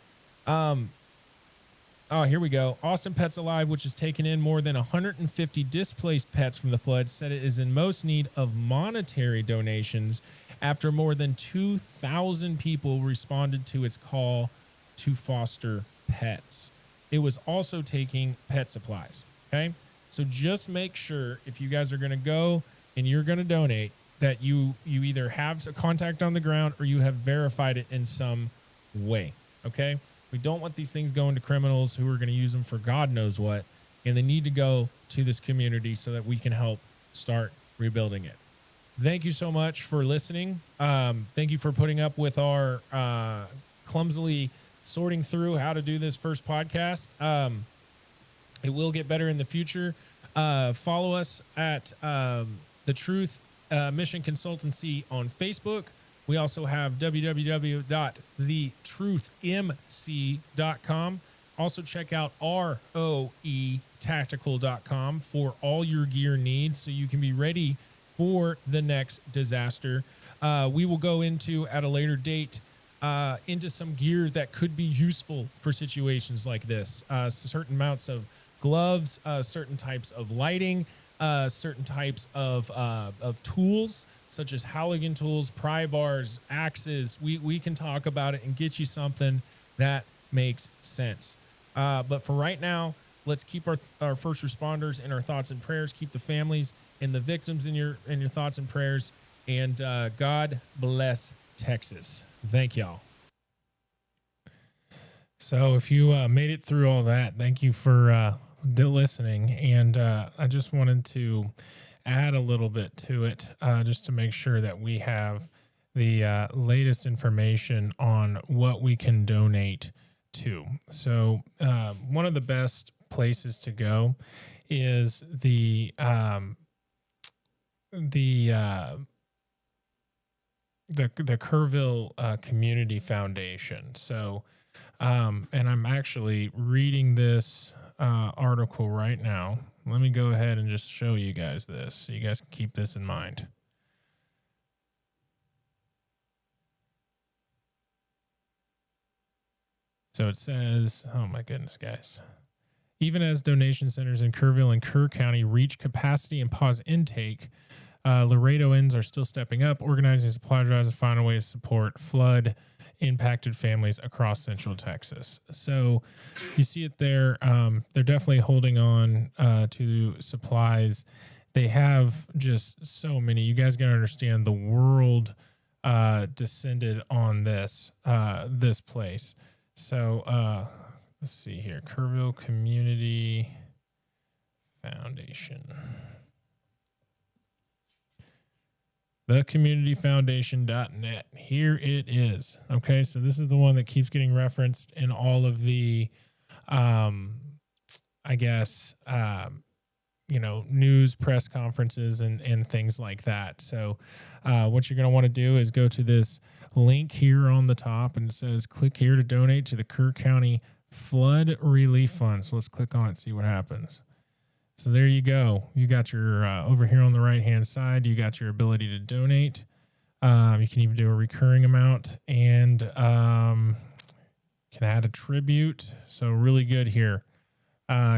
Oh, here we go. Austin Pets Alive, which has taken in more than 150 displaced pets from the flood, said it is in most need of monetary donations after more than 2,000 people responded to its call to foster pets. It was also taking pet supplies. Okay. So just make sure if you guys are going to go and you're going to donate that you either have a contact on the ground or you have verified it in some way. Okay. We don't want these things going to criminals who are going to use them for God knows what. And they need to go to this community so that we can help start rebuilding it. Thank you so much for listening. Thank you for putting up with our clumsily sorting through how to do this first podcast. It will get better in the future. Follow us at The Truth Mission Consultancy on Facebook. We also have www.thetruthmc.com. Also check out roetactical.com for all your gear needs so you can be ready for the next disaster. We will go into at a later date into some gear that could be useful for situations like this. Certain amounts of gloves, certain types of lighting, certain types of tools, such as Halligan tools, pry bars, axes. We can talk about it and get you something that makes sense. But for right now, let's keep our first responders in our thoughts and prayers. Keep the families and the victims in your thoughts and prayers. And God bless Texas. Thank y'all. So if you made it through all that, thank you for listening. And I just wanted to add a little bit to it just to make sure that we have the latest information on what we can donate to. So one of the best places to go is the Kerrville Community Foundation. So and I'm actually reading this article right now. Let me go ahead and just show you guys this so you guys can keep this in mind. So it says, oh my goodness, guys. Even as donation centers in Kerrville and Kerr County reach capacity and pause intake, Laredoans are still stepping up, organizing supply drives and finding ways to support flood impacted families across Central Texas. So you see it there. They're definitely holding on to supplies. They have just so many. You guys got to understand the world descended on this place. So let's see here. Kerrville Community Foundation. thecommunityfoundation.net. Here it is. Okay, so this is the one that keeps getting referenced in all of the, news, press conferences, and things like that. So what you're going to want to do is go to this link here on the top, and it says, click here to donate to the Kerr County Flood Relief Fund. So let's click on it, see what happens. So there you go. You got your, over here on the right-hand side, you got your ability to donate. You can even do a recurring amount and can add a tribute. So really good here.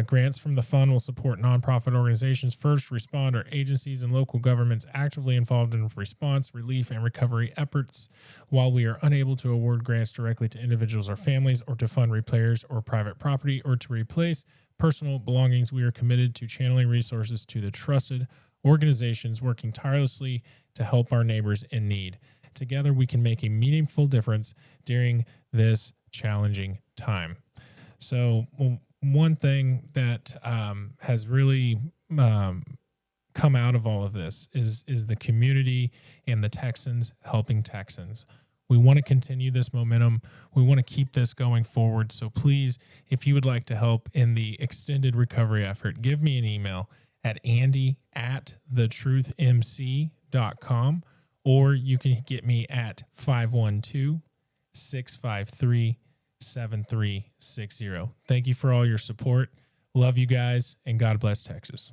Grants from the fund will support nonprofit organizations, first responder agencies, and local governments actively involved in response, relief, and recovery efforts. While we are unable to award grants directly to individuals or families, or to fund repairs or private property, or to replace personal belongings, we are committed to channeling resources to the trusted organizations working tirelessly to help our neighbors in need. Together, we can make a meaningful difference during this challenging time. So, one thing that has really come out of all of this is the community and the Texans helping Texans. We want to continue this momentum. We want to keep this going forward. So please, if you would like to help in the extended recovery effort, give me an email at andy@thetruthmc.com, or you can get me at 512-653-7360. Thank you for all your support. Love you guys, and God bless Texas.